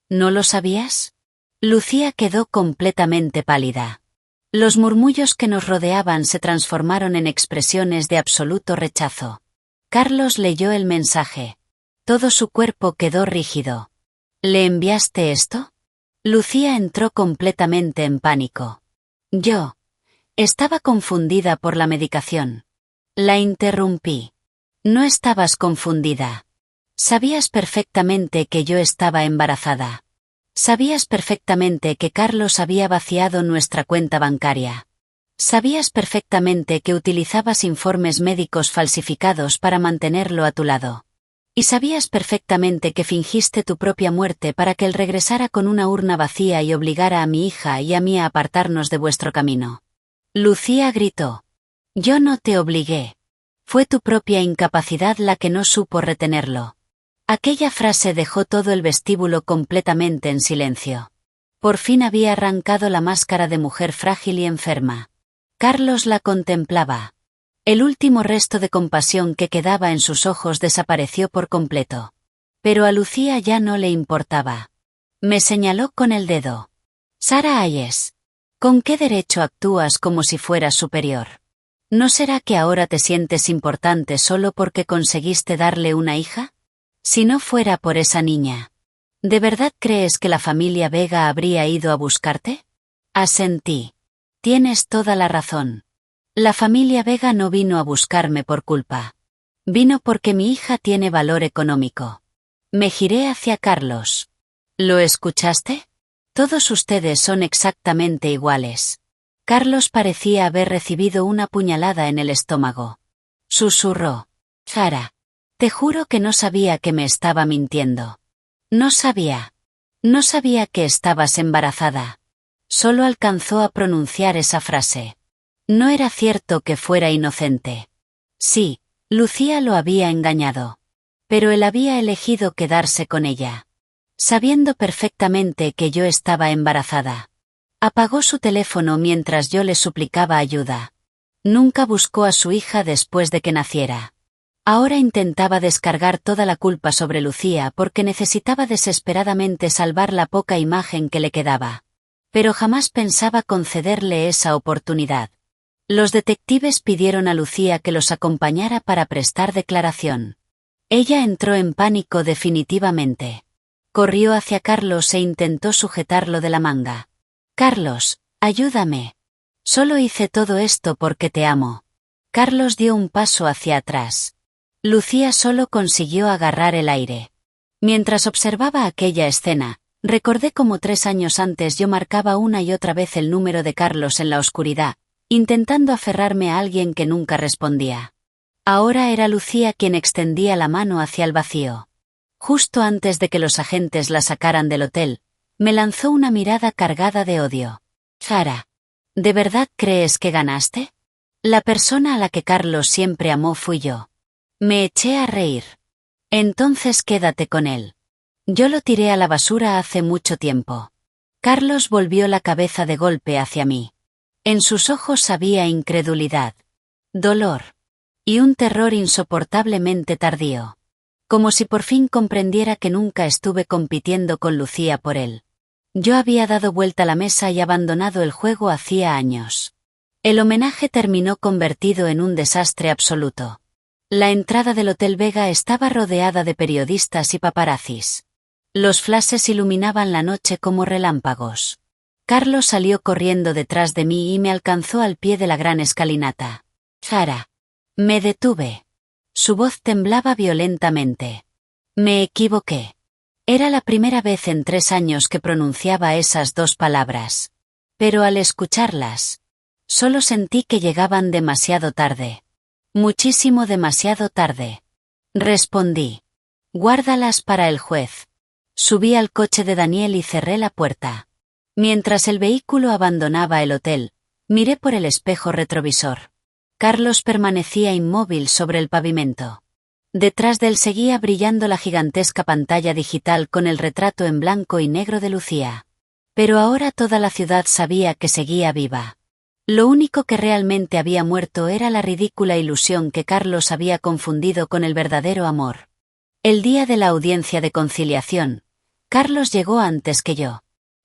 ¿No lo sabías? Lucía quedó completamente pálida. Los murmullos que nos rodeaban se transformaron en expresiones de absoluto rechazo. Carlos leyó el mensaje. Todo su cuerpo quedó rígido. ¿Le enviaste esto? Lucía entró completamente en pánico. Yo. Estaba confundida por la medicación. La interrumpí. No estabas confundida. Sabías perfectamente que yo estaba embarazada. Sabías perfectamente que Carlos había vaciado nuestra cuenta bancaria. Sabías perfectamente que utilizabas informes médicos falsificados para mantenerlo a tu lado. Y sabías perfectamente que fingiste tu propia muerte para que él regresara con una urna vacía y obligara a mi hija y a mí a apartarnos de vuestro camino. Lucía gritó. Yo no te obligué. Fue tu propia incapacidad la que no supo retenerlo. Aquella frase dejó todo el vestíbulo completamente en silencio. Por fin había arrancado la máscara de mujer frágil y enferma. Carlos la contemplaba. El último resto de compasión que quedaba en sus ojos desapareció por completo. Pero a Lucía ya no le importaba. Me señaló con el dedo. Sara Hayes. ¿Con qué derecho actúas como si fueras superior? ¿No será que ahora te sientes importante solo porque conseguiste darle una hija? Si no fuera por esa niña, ¿de verdad crees que la familia Vega habría ido a buscarte? Asentí. Tienes toda la razón. La familia Vega no vino a buscarme por culpa. Vino porque mi hija tiene valor económico. Me giré hacia Carlos. ¿Lo escuchaste? Todos ustedes son exactamente iguales. Carlos parecía haber recibido una puñalada en el estómago. Susurró. Sara. Te juro que no sabía que me estaba mintiendo. No sabía. No sabía que estabas embarazada. Solo alcanzó a pronunciar esa frase. No era cierto que fuera inocente. Sí, Lucía lo había engañado. Pero él había elegido quedarse con ella. Sabiendo perfectamente que yo estaba embarazada. Apagó su teléfono mientras yo le suplicaba ayuda. Nunca buscó a su hija después de que naciera. Ahora intentaba descargar toda la culpa sobre Lucía porque necesitaba desesperadamente salvar la poca imagen que le quedaba. Pero jamás pensaba concederle esa oportunidad. Los detectives pidieron a Lucía que los acompañara para prestar declaración. Ella entró en pánico definitivamente. Corrió hacia Carlos e intentó sujetarlo de la manga. Carlos, ayúdame. Solo hice todo esto porque te amo. Carlos dio un paso hacia atrás. Lucía solo consiguió agarrar el aire. Mientras observaba aquella escena, recordé cómo 3 años antes yo marcaba una y otra vez el número de Carlos en la oscuridad, intentando aferrarme a alguien que nunca respondía. Ahora era Lucía quien extendía la mano hacia el vacío. Justo antes de que los agentes la sacaran del hotel, me lanzó una mirada cargada de odio. Sara, ¿de verdad crees que ganaste? La persona a la que Carlos siempre amó fui yo. Me eché a reír. Entonces quédate con él. Yo lo tiré a la basura hace mucho tiempo. Carlos volvió la cabeza de golpe hacia mí. En sus ojos había incredulidad, dolor y un terror insoportablemente tardío. Como si por fin comprendiera que nunca estuve compitiendo con Lucía por él. Yo había dado vuelta a la mesa y abandonado el juego hacía años. El homenaje terminó convertido en un desastre absoluto. La entrada del Hotel Vega estaba rodeada de periodistas y paparazzis. Los flashes iluminaban la noche como relámpagos. Carlos salió corriendo detrás de mí y me alcanzó al pie de la gran escalinata. Sara. Me detuve. Su voz temblaba violentamente. Me equivoqué. Era la primera vez en 3 años que pronunciaba esas 2 palabras. Pero al escucharlas, solo sentí que llegaban demasiado tarde. Muchísimo demasiado tarde. Respondí. Guárdalas para el juez. Subí al coche de Daniel y cerré la puerta. Mientras el vehículo abandonaba el hotel, miré por el espejo retrovisor. Carlos permanecía inmóvil sobre el pavimento. Detrás de él seguía brillando la gigantesca pantalla digital con el retrato en blanco y negro de Lucía. Pero ahora toda la ciudad sabía que seguía viva. Lo único que realmente había muerto era la ridícula ilusión que Carlos había confundido con el verdadero amor. El día de la audiencia de conciliación, Carlos llegó antes que yo.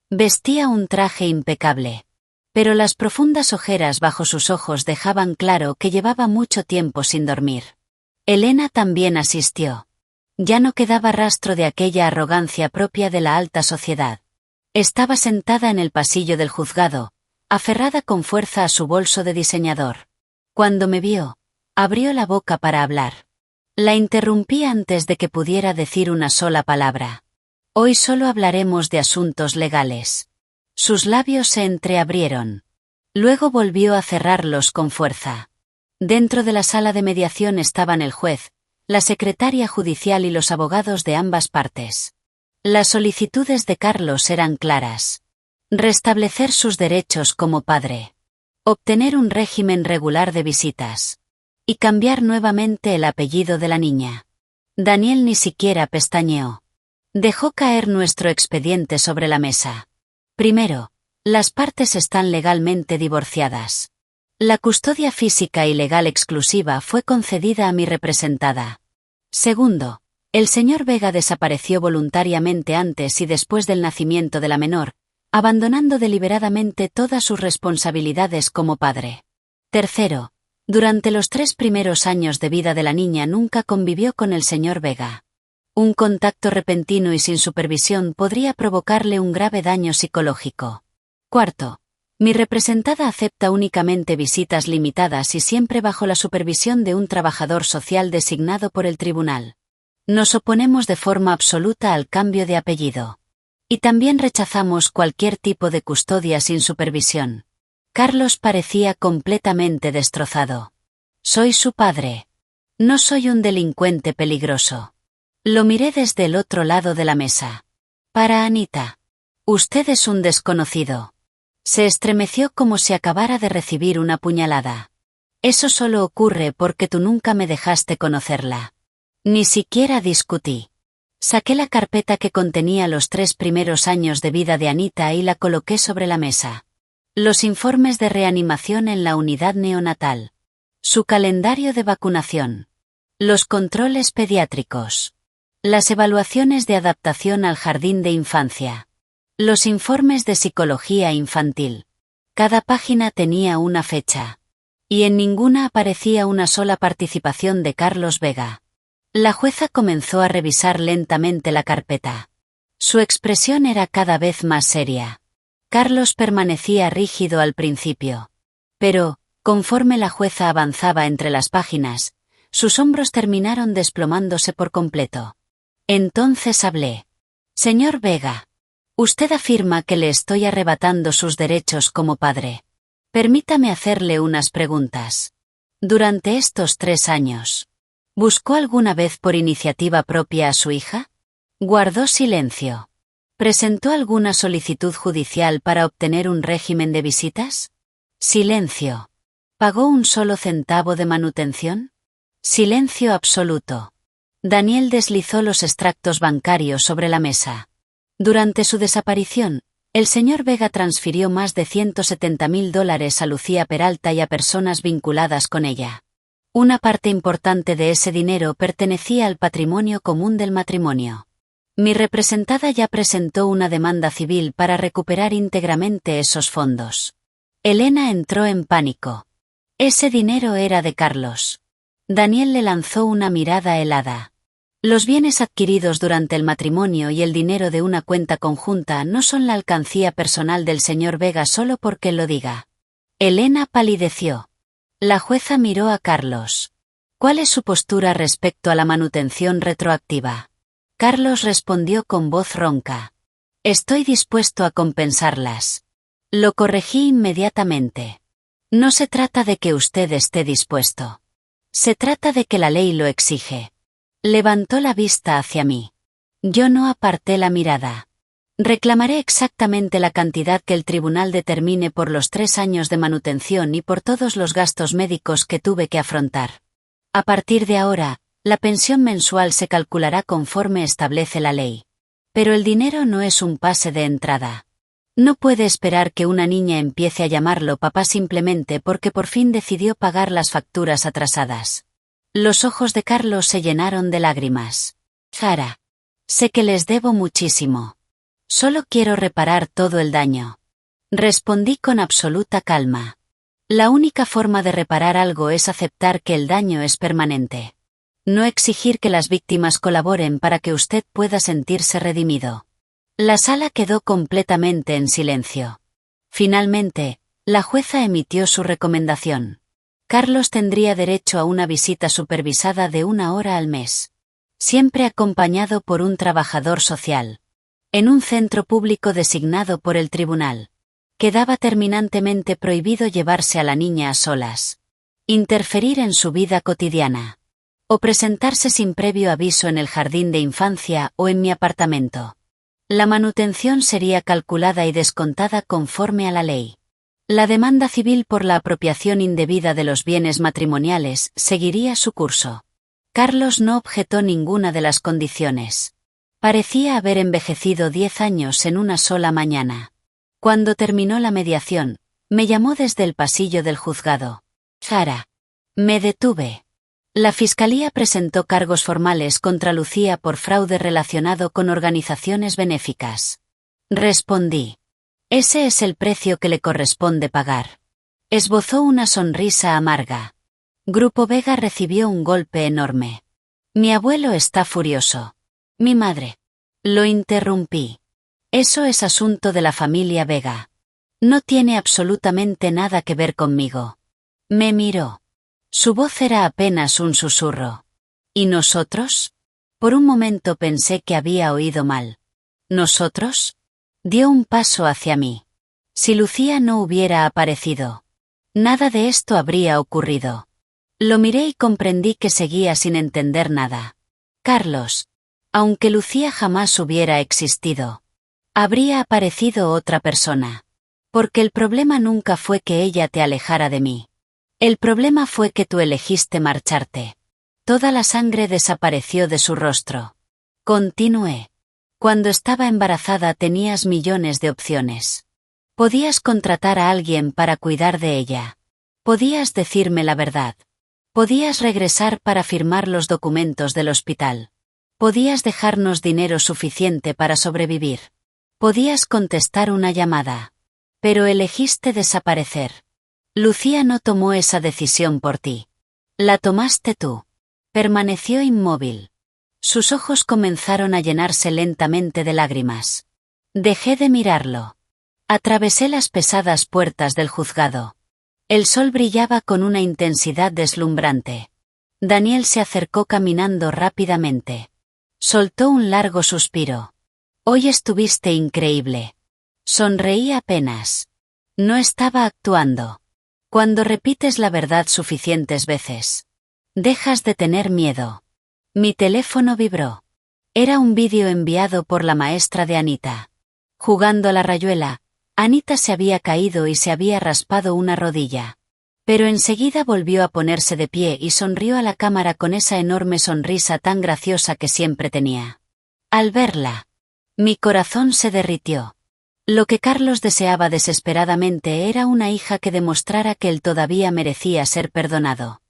Vestía un traje impecable. Pero las profundas ojeras bajo sus ojos dejaban claro que llevaba mucho tiempo sin dormir. Elena también asistió. Ya no quedaba rastro de aquella arrogancia propia de la alta sociedad. Estaba sentada en el pasillo del juzgado, aferrada con fuerza a su bolso de diseñador. Cuando me vio, abrió la boca para hablar. La interrumpí antes de que pudiera decir una sola palabra. Hoy solo hablaremos de asuntos legales. Sus labios se entreabrieron. Luego volvió a cerrarlos con fuerza. Dentro de la sala de mediación estaban el juez, la secretaria judicial y los abogados de ambas partes. Las solicitudes de Carlos eran claras. Restablecer sus derechos como padre. Obtener un régimen regular de visitas. Y cambiar nuevamente el apellido de la niña. Daniel ni siquiera pestañeó. Dejó caer nuestro expediente sobre la mesa. Primero, las partes están legalmente divorciadas. La custodia física y legal exclusiva fue concedida a mi representada. Segundo, el señor Vega desapareció voluntariamente antes y después del nacimiento de la menor, abandonando deliberadamente todas sus responsabilidades como padre. Tercero, durante los 3 primeros años de vida de la niña nunca convivió con el señor Vega. Un contacto repentino y sin supervisión podría provocarle un grave daño psicológico. Cuarto, mi representada acepta únicamente visitas limitadas y siempre bajo la supervisión de un trabajador social designado por el tribunal. Nos oponemos de forma absoluta al cambio de apellido. Y también rechazamos cualquier tipo de custodia sin supervisión. Carlos parecía completamente destrozado. Soy su padre. No soy un delincuente peligroso. Lo miré desde el otro lado de la mesa. Para Anita. Usted es un desconocido. Se estremeció como si acabara de recibir una puñalada. Eso solo ocurre porque tú nunca me dejaste conocerla. Ni siquiera discutí. Saqué la carpeta que contenía los 3 primeros años de vida de Anita y la coloqué sobre la mesa. Los informes de reanimación en la unidad neonatal. Su calendario de vacunación. Los controles pediátricos. Las evaluaciones de adaptación al jardín de infancia. Los informes de psicología infantil. Cada página tenía una fecha. Y en ninguna aparecía una sola participación de Carlos Vega. La jueza comenzó a revisar lentamente la carpeta. Su expresión era cada vez más seria. Carlos permanecía rígido al principio. Pero, conforme la jueza avanzaba entre las páginas, sus hombros terminaron desplomándose por completo. Entonces hablé. Señor Vega. Usted afirma que le estoy arrebatando sus derechos como padre. Permítame hacerle unas preguntas. Durante estos 3 años, ¿buscó alguna vez por iniciativa propia a su hija? Guardó silencio. ¿Presentó alguna solicitud judicial para obtener un régimen de visitas? Silencio. ¿Pagó un solo centavo de manutención? Silencio absoluto. Daniel deslizó los extractos bancarios sobre la mesa. Durante su desaparición, el señor Vega transfirió más de $170.000 a Lucía Peralta y a personas vinculadas con ella. Una parte importante de ese dinero pertenecía al patrimonio común del matrimonio. Mi representada ya presentó una demanda civil para recuperar íntegramente esos fondos. Elena entró en pánico. Ese dinero era de Carlos. Daniel le lanzó una mirada helada. Los bienes adquiridos durante el matrimonio y el dinero de una cuenta conjunta no son la alcancía personal del señor Vega solo porque lo diga. Elena palideció. La jueza miró a Carlos. ¿Cuál es su postura respecto a la manutención retroactiva? Carlos respondió con voz ronca. Estoy dispuesto a compensarlas. Lo corregí inmediatamente. No se trata de que usted esté dispuesto. Se trata de que la ley lo exige. Levantó la vista hacia mí. Yo no aparté la mirada. Reclamaré exactamente la cantidad que el tribunal determine por los 3 años de manutención y por todos los gastos médicos que tuve que afrontar. A partir de ahora, la pensión mensual se calculará conforme establece la ley. Pero el dinero no es un pase de entrada. No puede esperar que una niña empiece a llamarlo papá simplemente porque por fin decidió pagar las facturas atrasadas. Los ojos de Carlos se llenaron de lágrimas. Zara. Sé que les debo muchísimo. Solo quiero reparar todo el daño. Respondí con absoluta calma. La única forma de reparar algo es aceptar que el daño es permanente. No exigir que las víctimas colaboren para que usted pueda sentirse redimido. La sala quedó completamente en silencio. Finalmente, la jueza emitió su recomendación. Carlos tendría derecho a una visita supervisada de 1 hora al mes. Siempre acompañado por un trabajador social. En un centro público designado por el tribunal. Quedaba terminantemente prohibido llevarse a la niña a solas. Interferir en su vida cotidiana. O presentarse sin previo aviso en el jardín de infancia o en mi apartamento. La manutención sería calculada y descontada conforme a la ley. La demanda civil por la apropiación indebida de los bienes matrimoniales seguiría su curso. Carlos no objetó ninguna de las condiciones. Parecía haber envejecido 10 años en una sola mañana. Cuando terminó la mediación, me llamó desde el pasillo del juzgado. Zara. Me detuve. La fiscalía presentó cargos formales contra Lucía por fraude relacionado con organizaciones benéficas. Respondí. Ese es el precio que le corresponde pagar. Esbozó una sonrisa amarga. Grupo Vega recibió un golpe enorme. Mi abuelo está furioso. Mi madre. Lo interrumpí. Eso es asunto de la familia Vega. No tiene absolutamente nada que ver conmigo. Me miró. Su voz era apenas un susurro. ¿Y nosotros? Por un momento pensé que había oído mal. ¿Nosotros? Dio un paso hacia mí. Si Lucía no hubiera aparecido, nada de esto habría ocurrido. Lo miré y comprendí que seguía sin entender nada. Carlos. Aunque Lucía jamás hubiera existido, habría aparecido otra persona. Porque el problema nunca fue que ella te alejara de mí. El problema fue que tú elegiste marcharte. Toda la sangre desapareció de su rostro. Continué. Cuando estaba embarazada tenías millones de opciones. Podías contratar a alguien para cuidar de ella. Podías decirme la verdad. Podías regresar para firmar los documentos del hospital. Podías dejarnos dinero suficiente para sobrevivir. Podías contestar una llamada. Pero elegiste desaparecer. Lucía no tomó esa decisión por ti. La tomaste tú. Permaneció inmóvil. Sus ojos comenzaron a llenarse lentamente de lágrimas. Dejé de mirarlo. Atravesé las pesadas puertas del juzgado. El sol brillaba con una intensidad deslumbrante. Daniel se acercó caminando rápidamente. Soltó un largo suspiro. Hoy estuviste increíble. Sonreí apenas. No estaba actuando. Cuando repites la verdad suficientes veces, dejas de tener miedo. Mi teléfono vibró. Era un vídeo enviado por la maestra de Anita. Jugando a la rayuela, Anita se había caído y se había raspado una rodilla. Pero enseguida volvió a ponerse de pie y sonrió a la cámara con esa enorme sonrisa tan graciosa que siempre tenía. Al verla, mi corazón se derritió. Lo que Carlos deseaba desesperadamente era una hija que demostrara que él todavía merecía ser perdonado.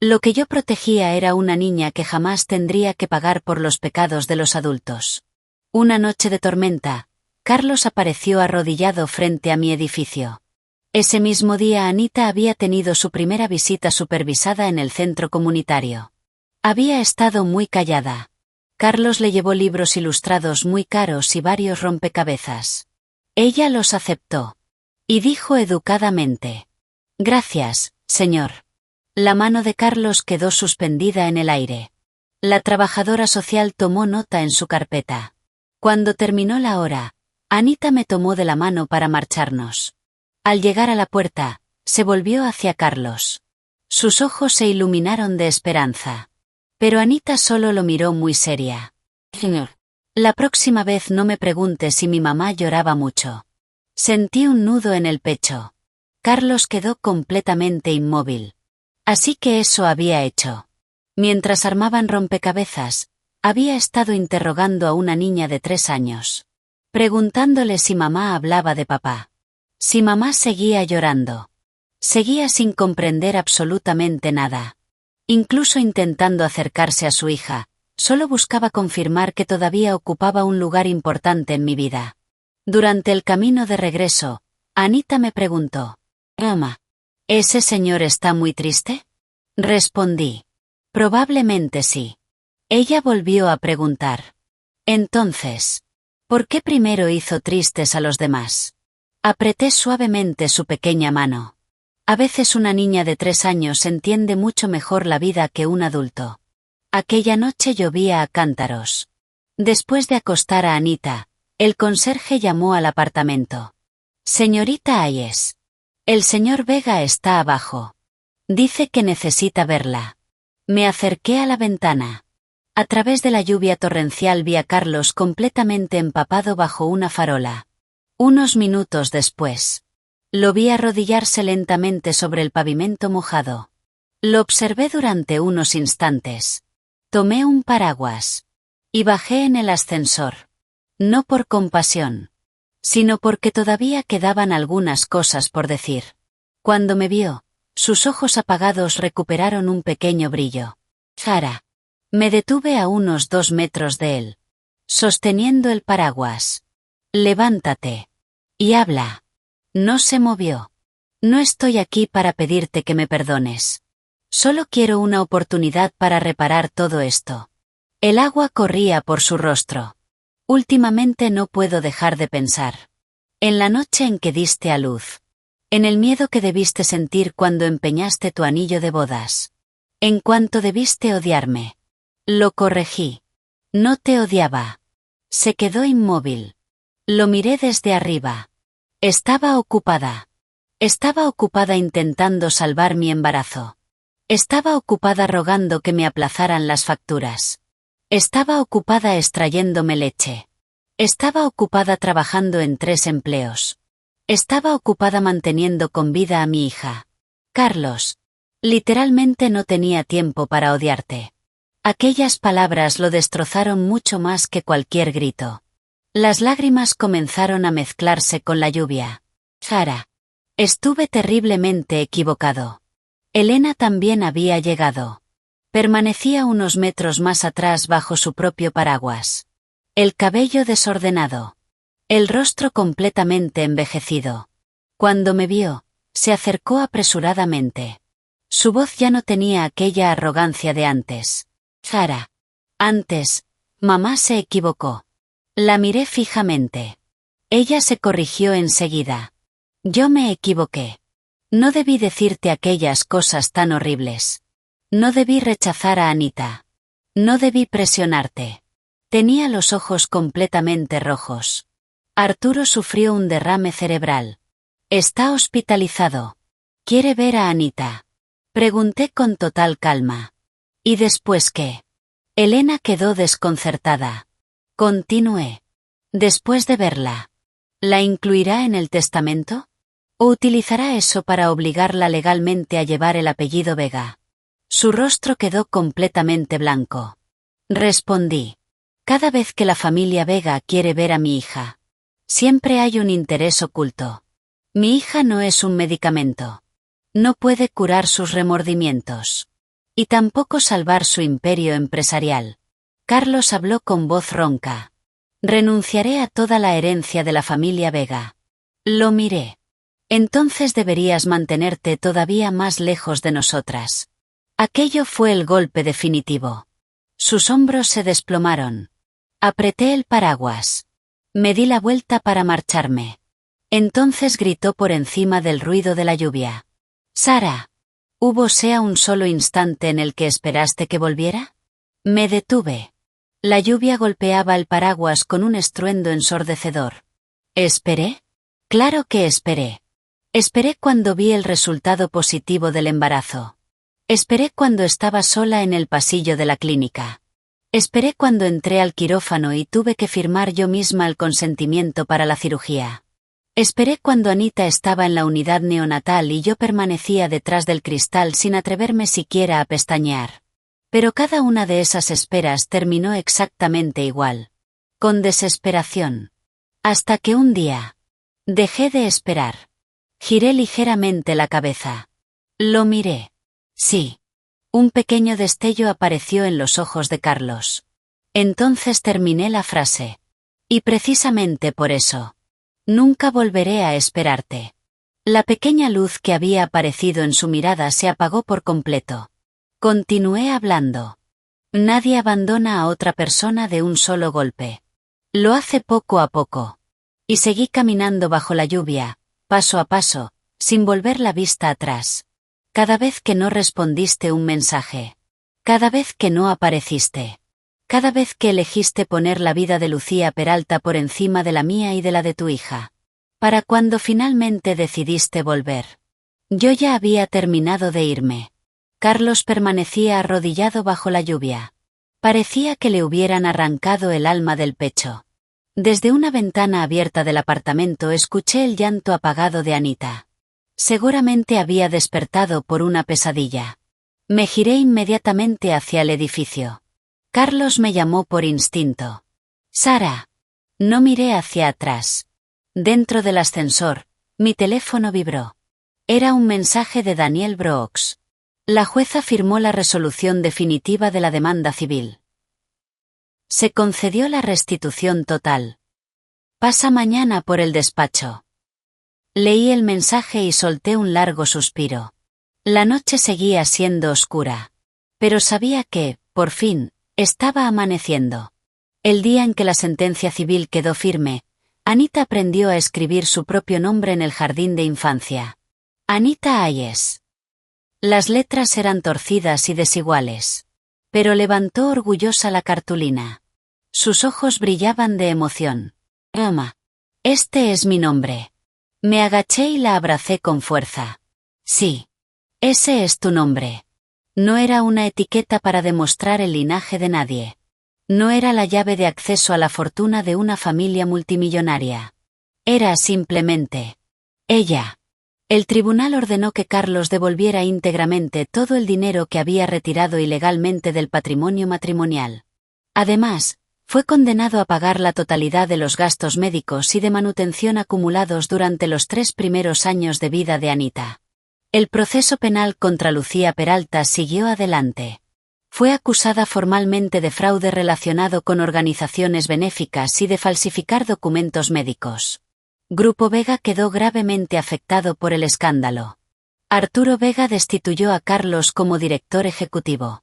Lo que yo protegía era una niña que jamás tendría que pagar por los pecados de los adultos. Una noche de tormenta, Carlos apareció arrodillado frente a mi edificio. Ese mismo día Anita había tenido su primera visita supervisada en el centro comunitario. Había estado muy callada. Carlos le llevó libros ilustrados muy caros y varios rompecabezas. Ella los aceptó. Y dijo educadamente: «Gracias, señor». La mano de Carlos quedó suspendida en el aire. La trabajadora social tomó nota en su carpeta. Cuando terminó la hora, Anita me tomó de la mano para marcharnos. Al llegar a la puerta, se volvió hacia Carlos. Sus ojos se iluminaron de esperanza. Pero Anita solo lo miró muy seria. «Señor, la próxima vez no me pregunte si mi mamá lloraba mucho». Sentí un nudo en el pecho. Carlos quedó completamente inmóvil. Así que eso había hecho. Mientras armaban rompecabezas, había estado interrogando a una niña de 3 años. Preguntándole si mamá hablaba de papá. Si mamá seguía llorando. Seguía sin comprender absolutamente nada. Incluso intentando acercarse a su hija, solo buscaba confirmar que todavía ocupaba un lugar importante en mi vida. Durante el camino de regreso, Anita me preguntó: «Mamá, ¿ese señor está muy triste?». Respondí: «Probablemente sí». Ella volvió a preguntar: «Entonces, ¿por qué primero hizo tristes a los demás?». Apreté suavemente su pequeña mano. A veces una niña de 3 años entiende mucho mejor la vida que un adulto. Aquella noche llovía a cántaros. Después de acostar a Anita, el conserje llamó al apartamento. «Señorita Ayes. El señor Vega está abajo. Dice que necesita verla». Me acerqué a la ventana. A través de la lluvia torrencial vi a Carlos completamente empapado bajo una farola. Unos minutos después, lo vi arrodillarse lentamente sobre el pavimento mojado. Lo observé durante unos instantes. Tomé un paraguas y bajé en el ascensor. No por compasión, sino porque todavía quedaban algunas cosas por decir. Cuando me vio, sus ojos apagados recuperaron un pequeño brillo. «Sara». Me detuve a unos 2 metros de él, sosteniendo el paraguas. «Levántate y habla». No se movió. «No estoy aquí para pedirte que me perdones. Solo quiero una oportunidad para reparar todo esto». El agua corría por su rostro. «Últimamente no puedo dejar de pensar. En la noche en que diste a luz. En el miedo que debiste sentir cuando empeñaste tu anillo de bodas. En cuanto debiste odiarme». Lo corregí. «No te odiaba». Se quedó inmóvil. Lo miré desde arriba. Estaba ocupada. Estaba ocupada intentando salvar mi embarazo. Estaba ocupada rogando que me aplazaran las facturas. Estaba ocupada extrayéndome leche. Estaba ocupada trabajando en 3 empleos. Estaba ocupada manteniendo con vida a mi hija. Carlos, literalmente no tenía tiempo para odiarte. Aquellas palabras lo destrozaron mucho más que cualquier grito. Las lágrimas comenzaron a mezclarse con la lluvia. «Sara. Estuve terriblemente equivocado». Elena también había llegado. Permanecía unos metros más atrás bajo su propio paraguas. El cabello desordenado. El rostro completamente envejecido. Cuando me vio, se acercó apresuradamente. Su voz ya no tenía aquella arrogancia de antes. «Sara. Antes, mamá se equivocó». La miré fijamente. Ella se corrigió enseguida. «Yo me equivoqué. No debí decirte aquellas cosas tan horribles. No debí rechazar a Anita. No debí presionarte». Tenía los ojos completamente rojos. «Arturo sufrió un derrame cerebral. Está hospitalizado. ¿Quiere ver a Anita?». Pregunté con total calma. «¿Y después qué?». Elena quedó desconcertada. Continué. Después de verla, ¿la incluirá en el testamento? ¿O utilizará eso para obligarla legalmente a llevar el apellido Vega? Su rostro quedó completamente blanco. Respondí. Cada vez que la familia Vega quiere ver a mi hija, siempre hay un interés oculto. Mi hija no es un medicamento. No puede curar sus remordimientos. Y tampoco salvar su imperio empresarial. Carlos habló con voz ronca. Renunciaré a toda la herencia de la familia Vega. Lo miré. Entonces deberías mantenerte todavía más lejos de nosotras. Aquello fue el golpe definitivo. Sus hombros se desplomaron. Apreté el paraguas. Me di la vuelta para marcharme. Entonces gritó por encima del ruido de la lluvia. «Sara, ¿hubo sea un solo instante en el que esperaste que volviera?» Me detuve. La lluvia golpeaba el paraguas con un estruendo ensordecedor. ¿Esperé? Claro que esperé. Esperé cuando vi el resultado positivo del embarazo. Esperé cuando estaba sola en el pasillo de la clínica. Esperé cuando entré al quirófano y tuve que firmar yo misma el consentimiento para la cirugía. Esperé cuando Anita estaba en la unidad neonatal y yo permanecía detrás del cristal sin atreverme siquiera a pestañear. Pero cada una de esas esperas terminó exactamente igual. Con desesperación. Hasta que un día dejé de esperar. Giré ligeramente la cabeza. Lo miré. Sí. Un pequeño destello apareció en los ojos de Carlos. Entonces terminé la frase. Y precisamente por eso. Nunca volveré a esperarte. La pequeña luz que había aparecido en su mirada se apagó por completo. Continué hablando. Nadie abandona a otra persona de un solo golpe. Lo hace poco a poco. Y seguí caminando bajo la lluvia, paso a paso, sin volver la vista atrás. Cada vez que no respondiste un mensaje. Cada vez que no apareciste. Cada vez que elegiste poner la vida de Lucía Peralta por encima de la mía y de la de tu hija. Para cuando finalmente decidiste volver. Yo ya había terminado de irme. Carlos permanecía arrodillado bajo la lluvia. Parecía que le hubieran arrancado el alma del pecho. Desde una ventana abierta del apartamento escuché el llanto apagado de Anita. Seguramente había despertado por una pesadilla. Me giré inmediatamente hacia el edificio. Carlos me llamó por instinto. «Sara». No miré hacia atrás. Dentro del ascensor, mi teléfono vibró. Era un mensaje de Daniel Brooks. La jueza firmó la resolución definitiva de la demanda civil. Se concedió la restitución total. Pasa mañana por el despacho. Leí el mensaje y solté un largo suspiro. La noche seguía siendo oscura. Pero sabía que, por fin, estaba amaneciendo. El día en que la sentencia civil quedó firme, Anita aprendió a escribir su propio nombre en el jardín de infancia. Anita Ayes. Las letras eran torcidas y desiguales. Pero levantó orgullosa la cartulina. Sus ojos brillaban de emoción. «Mamá. Este es mi nombre». Me agaché y la abracé con fuerza. «Sí. Ese es tu nombre». No era una etiqueta para demostrar el linaje de nadie. No era la llave de acceso a la fortuna de una familia multimillonaria. Era simplemente ella. El tribunal ordenó que Carlos devolviera íntegramente todo el dinero que había retirado ilegalmente del patrimonio matrimonial. Además, fue condenado a pagar la totalidad de los gastos médicos y de manutención acumulados durante los 3 primeros años de vida de Anita. El proceso penal contra Lucía Peralta siguió adelante. Fue acusada formalmente de fraude relacionado con organizaciones benéficas y de falsificar documentos médicos. Grupo Vega quedó gravemente afectado por el escándalo. Arturo Vega destituyó a Carlos como director ejecutivo.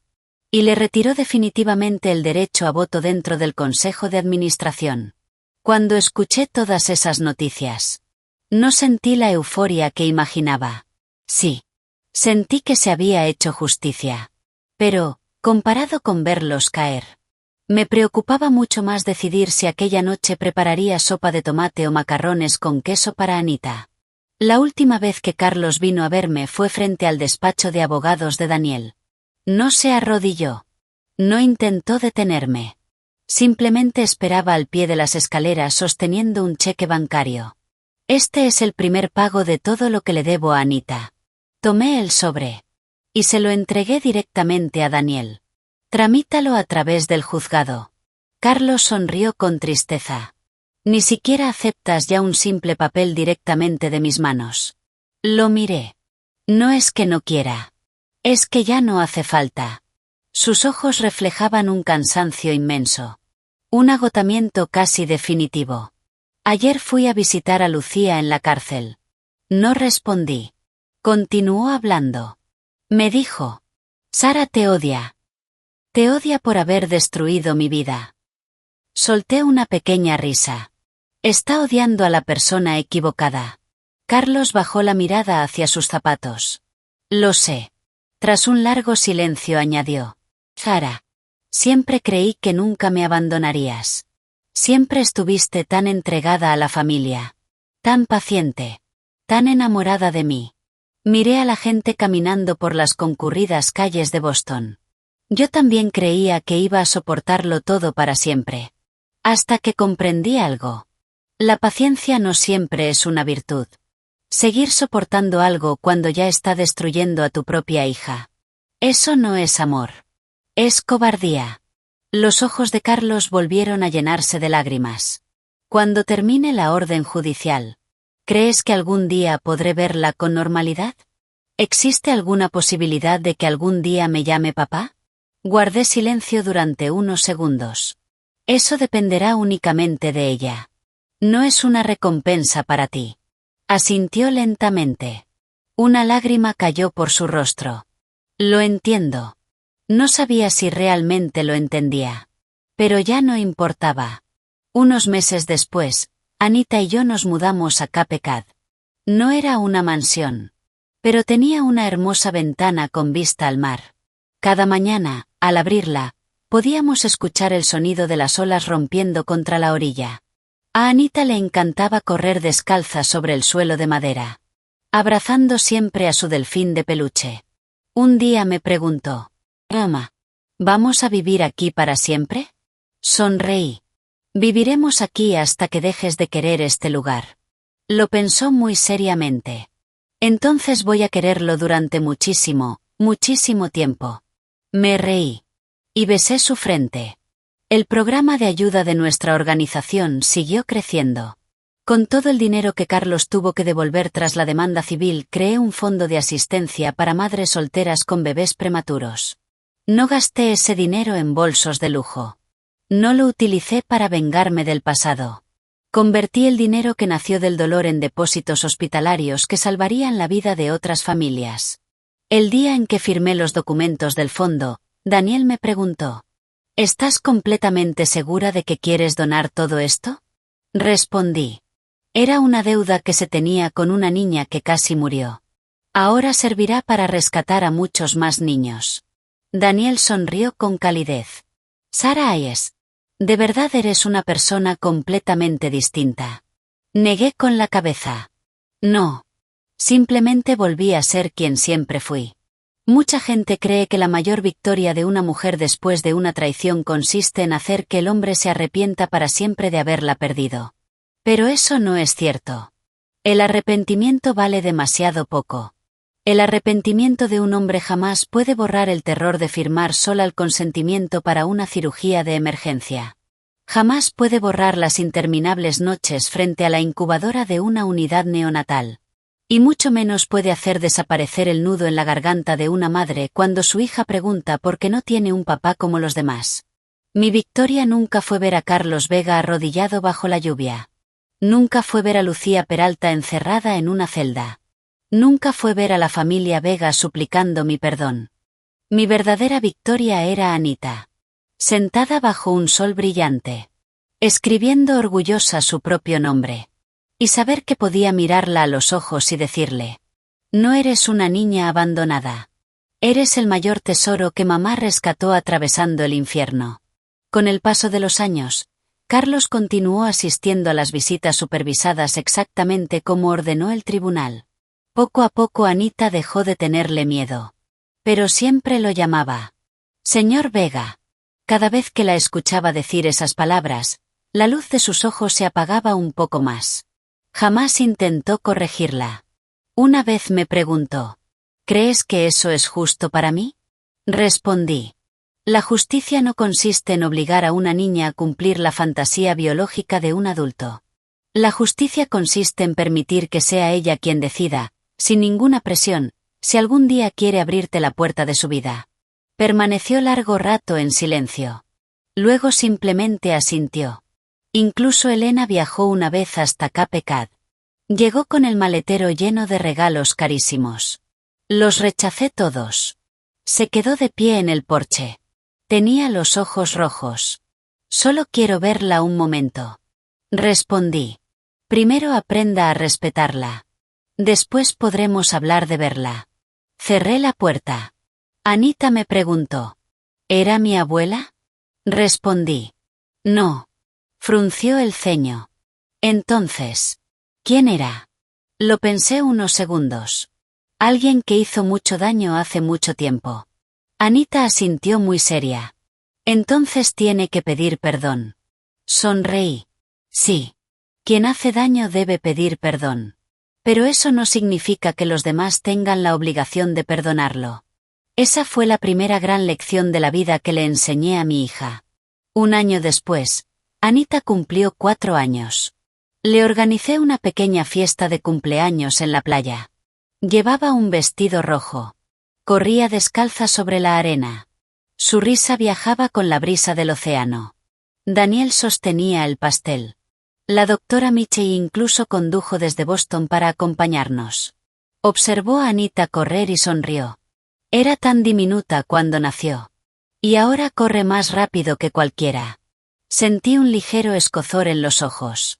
Y le retiró definitivamente el derecho a voto dentro del Consejo de Administración. Cuando escuché todas esas noticias, no sentí la euforia que imaginaba. Sí. Sentí que se había hecho justicia. Pero, comparado con verlos caer, me preocupaba mucho más decidir si aquella noche prepararía sopa de tomate o macarrones con queso para Anita. La última vez que Carlos vino a verme fue frente al despacho de abogados de Daniel. No se arrodilló. No intentó detenerme. Simplemente esperaba al pie de las escaleras sosteniendo un cheque bancario. Este es el primer pago de todo lo que le debo a Anita. Tomé el sobre. Y se lo entregué directamente a Daniel. Tramítalo a través del juzgado. Carlos sonrió con tristeza. Ni siquiera aceptas ya un simple papel directamente de mis manos. Lo miré. No es que no quiera. Es que ya no hace falta. Sus ojos reflejaban un cansancio inmenso. Un agotamiento casi definitivo. Ayer fui a visitar a Lucía en la cárcel. No respondí. Continuó hablando. Me dijo. Sara te odia. Te odia por haber destruido mi vida. Solté una pequeña risa. Está odiando a la persona equivocada. Carlos bajó la mirada hacia sus zapatos. Lo sé. Tras un largo silencio añadió. Sara. Siempre creí que nunca me abandonarías. Siempre estuviste tan entregada a la familia. Tan paciente. Tan enamorada de mí. Miré a la gente caminando por las concurridas calles de Boston. Yo también creía que iba a soportarlo todo para siempre. Hasta que comprendí algo. La paciencia no siempre es una virtud. Seguir soportando algo cuando ya está destruyendo a tu propia hija. Eso no es amor. Es cobardía. Los ojos de Carlos volvieron a llenarse de lágrimas. Cuando termine la orden judicial, ¿crees que algún día podré verla con normalidad? ¿Existe alguna posibilidad de que algún día me llame papá? Guardé silencio durante unos segundos. Eso dependerá únicamente de ella. No es una recompensa para ti. Asintió lentamente. Una lágrima cayó por su rostro. Lo entiendo. No sabía si realmente lo entendía. Pero ya no importaba. Unos meses después, Anita y yo nos mudamos a Cape Cod. No era una mansión. Pero tenía una hermosa ventana con vista al mar. Cada mañana, al abrirla, podíamos escuchar el sonido de las olas rompiendo contra la orilla. A Anita le encantaba correr descalza sobre el suelo de madera, abrazando siempre a su delfín de peluche. Un día me preguntó. Mamá, ¿vamos a vivir aquí para siempre? Sonreí. Viviremos aquí hasta que dejes de querer este lugar. Lo pensó muy seriamente. Entonces voy a quererlo durante muchísimo, muchísimo tiempo. Me reí. Y besé su frente. El programa de ayuda de nuestra organización siguió creciendo. Con todo el dinero que Carlos tuvo que devolver tras la demanda civil, creé un fondo de asistencia para madres solteras con bebés prematuros. No gasté ese dinero en bolsos de lujo. No lo utilicé para vengarme del pasado. Convertí el dinero que nació del dolor en depósitos hospitalarios que salvarían la vida de otras familias. El día en que firmé los documentos del fondo, Daniel me preguntó. ¿Estás completamente segura de que quieres donar todo esto? Respondí. Era una deuda que se tenía con una niña que casi murió. Ahora servirá para rescatar a muchos más niños. Daniel sonrió con calidez. Sara Hayes. De verdad eres una persona completamente distinta. Negué con la cabeza. No. Simplemente volví a ser quien siempre fui. Mucha gente cree que la mayor victoria de una mujer después de una traición consiste en hacer que el hombre se arrepienta para siempre de haberla perdido. Pero eso no es cierto. El arrepentimiento vale demasiado poco. El arrepentimiento de un hombre jamás puede borrar el terror de firmar sola el consentimiento para una cirugía de emergencia. Jamás puede borrar las interminables noches frente a la incubadora de una unidad neonatal. Y mucho menos puede hacer desaparecer el nudo en la garganta de una madre cuando su hija pregunta por qué no tiene un papá como los demás. Mi victoria nunca fue ver a Carlos Vega arrodillado bajo la lluvia. Nunca fue ver a Lucía Peralta encerrada en una celda. Nunca fue ver a la familia Vega suplicando mi perdón. Mi verdadera victoria era Anita. Sentada bajo un sol brillante. Escribiendo orgullosa su propio nombre. Y saber que podía mirarla a los ojos y decirle. No eres una niña abandonada. Eres el mayor tesoro que mamá rescató atravesando el infierno. Con el paso de los años, Carlos continuó asistiendo a las visitas supervisadas exactamente como ordenó el tribunal. Poco a poco Anita dejó de tenerle miedo. Pero siempre lo llamaba. Señor Vega. Cada vez que la escuchaba decir esas palabras, la luz de sus ojos se apagaba un poco más. Jamás intentó corregirla. Una vez me preguntó: ¿crees que eso es justo para mí? Respondí: la justicia no consiste en obligar a una niña a cumplir la fantasía biológica de un adulto. La justicia consiste en permitir que sea ella quien decida, sin ninguna presión, si algún día quiere abrirte la puerta de su vida. Permaneció largo rato en silencio. Luego simplemente asintió. Incluso Elena viajó una vez hasta Cape Cod. Llegó con el maletero lleno de regalos carísimos. Los rechacé todos. Se quedó de pie en el porche. Tenía los ojos rojos. Solo quiero verla un momento. Respondí. Primero aprenda a respetarla. Después podremos hablar de verla. Cerré la puerta. Anita me preguntó: ¿era mi abuela? Respondí: no. Frunció el ceño. Entonces, ¿quién era? Lo pensé unos segundos. Alguien que hizo mucho daño hace mucho tiempo. Anita asintió muy seria. Entonces tiene que pedir perdón. Sonreí. Sí. Quien hace daño debe pedir perdón. Pero eso no significa que los demás tengan la obligación de perdonarlo. Esa fue la primera gran lección de la vida que le enseñé a mi hija. Un año después, Anita cumplió 4 años. Le organicé una pequeña fiesta de cumpleaños en la playa. Llevaba un vestido rojo. Corría descalza sobre la arena. Su risa viajaba con la brisa del océano. Daniel sostenía el pastel. La doctora Michie incluso condujo desde Boston para acompañarnos. Observó a Anita correr y sonrió. Era tan diminuta cuando nació. Y ahora corre más rápido que cualquiera. Sentí un ligero escozor en los ojos.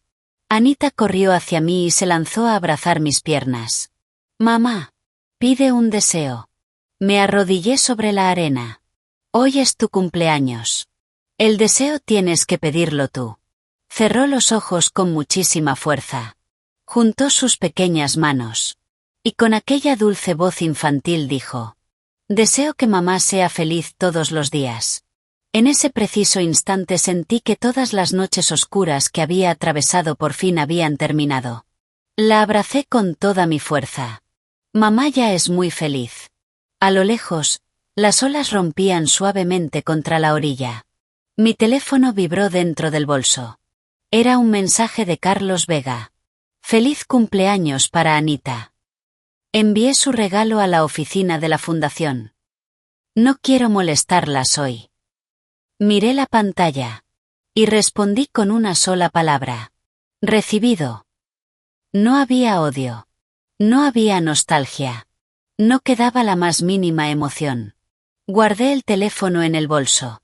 Anita corrió hacia mí y se lanzó a abrazar mis piernas. Mamá, pide un deseo. Me arrodillé sobre la arena. Hoy es tu cumpleaños. El deseo tienes que pedirlo tú. Cerró los ojos con muchísima fuerza. Juntó sus pequeñas manos. Y con aquella dulce voz infantil dijo: deseo que mamá sea feliz todos los días. En ese preciso instante sentí que todas las noches oscuras que había atravesado por fin habían terminado. La abracé con toda mi fuerza. Mamá ya es muy feliz. A lo lejos, las olas rompían suavemente contra la orilla. Mi teléfono vibró dentro del bolso. Era un mensaje de Carlos Vega. Feliz cumpleaños para Anita. Envié su regalo a la oficina de la fundación. No quiero molestarlas hoy. Miré la pantalla. Y respondí con una sola palabra. Recibido. No había odio. No había nostalgia. No quedaba la más mínima emoción. Guardé el teléfono en el bolso.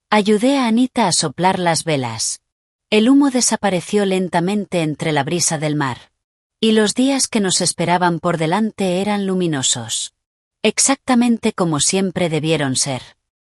Ayudé a Anita a soplar las velas. El humo desapareció lentamente entre la brisa del mar. Y los días que nos esperaban por delante eran luminosos. Exactamente como siempre debieron ser.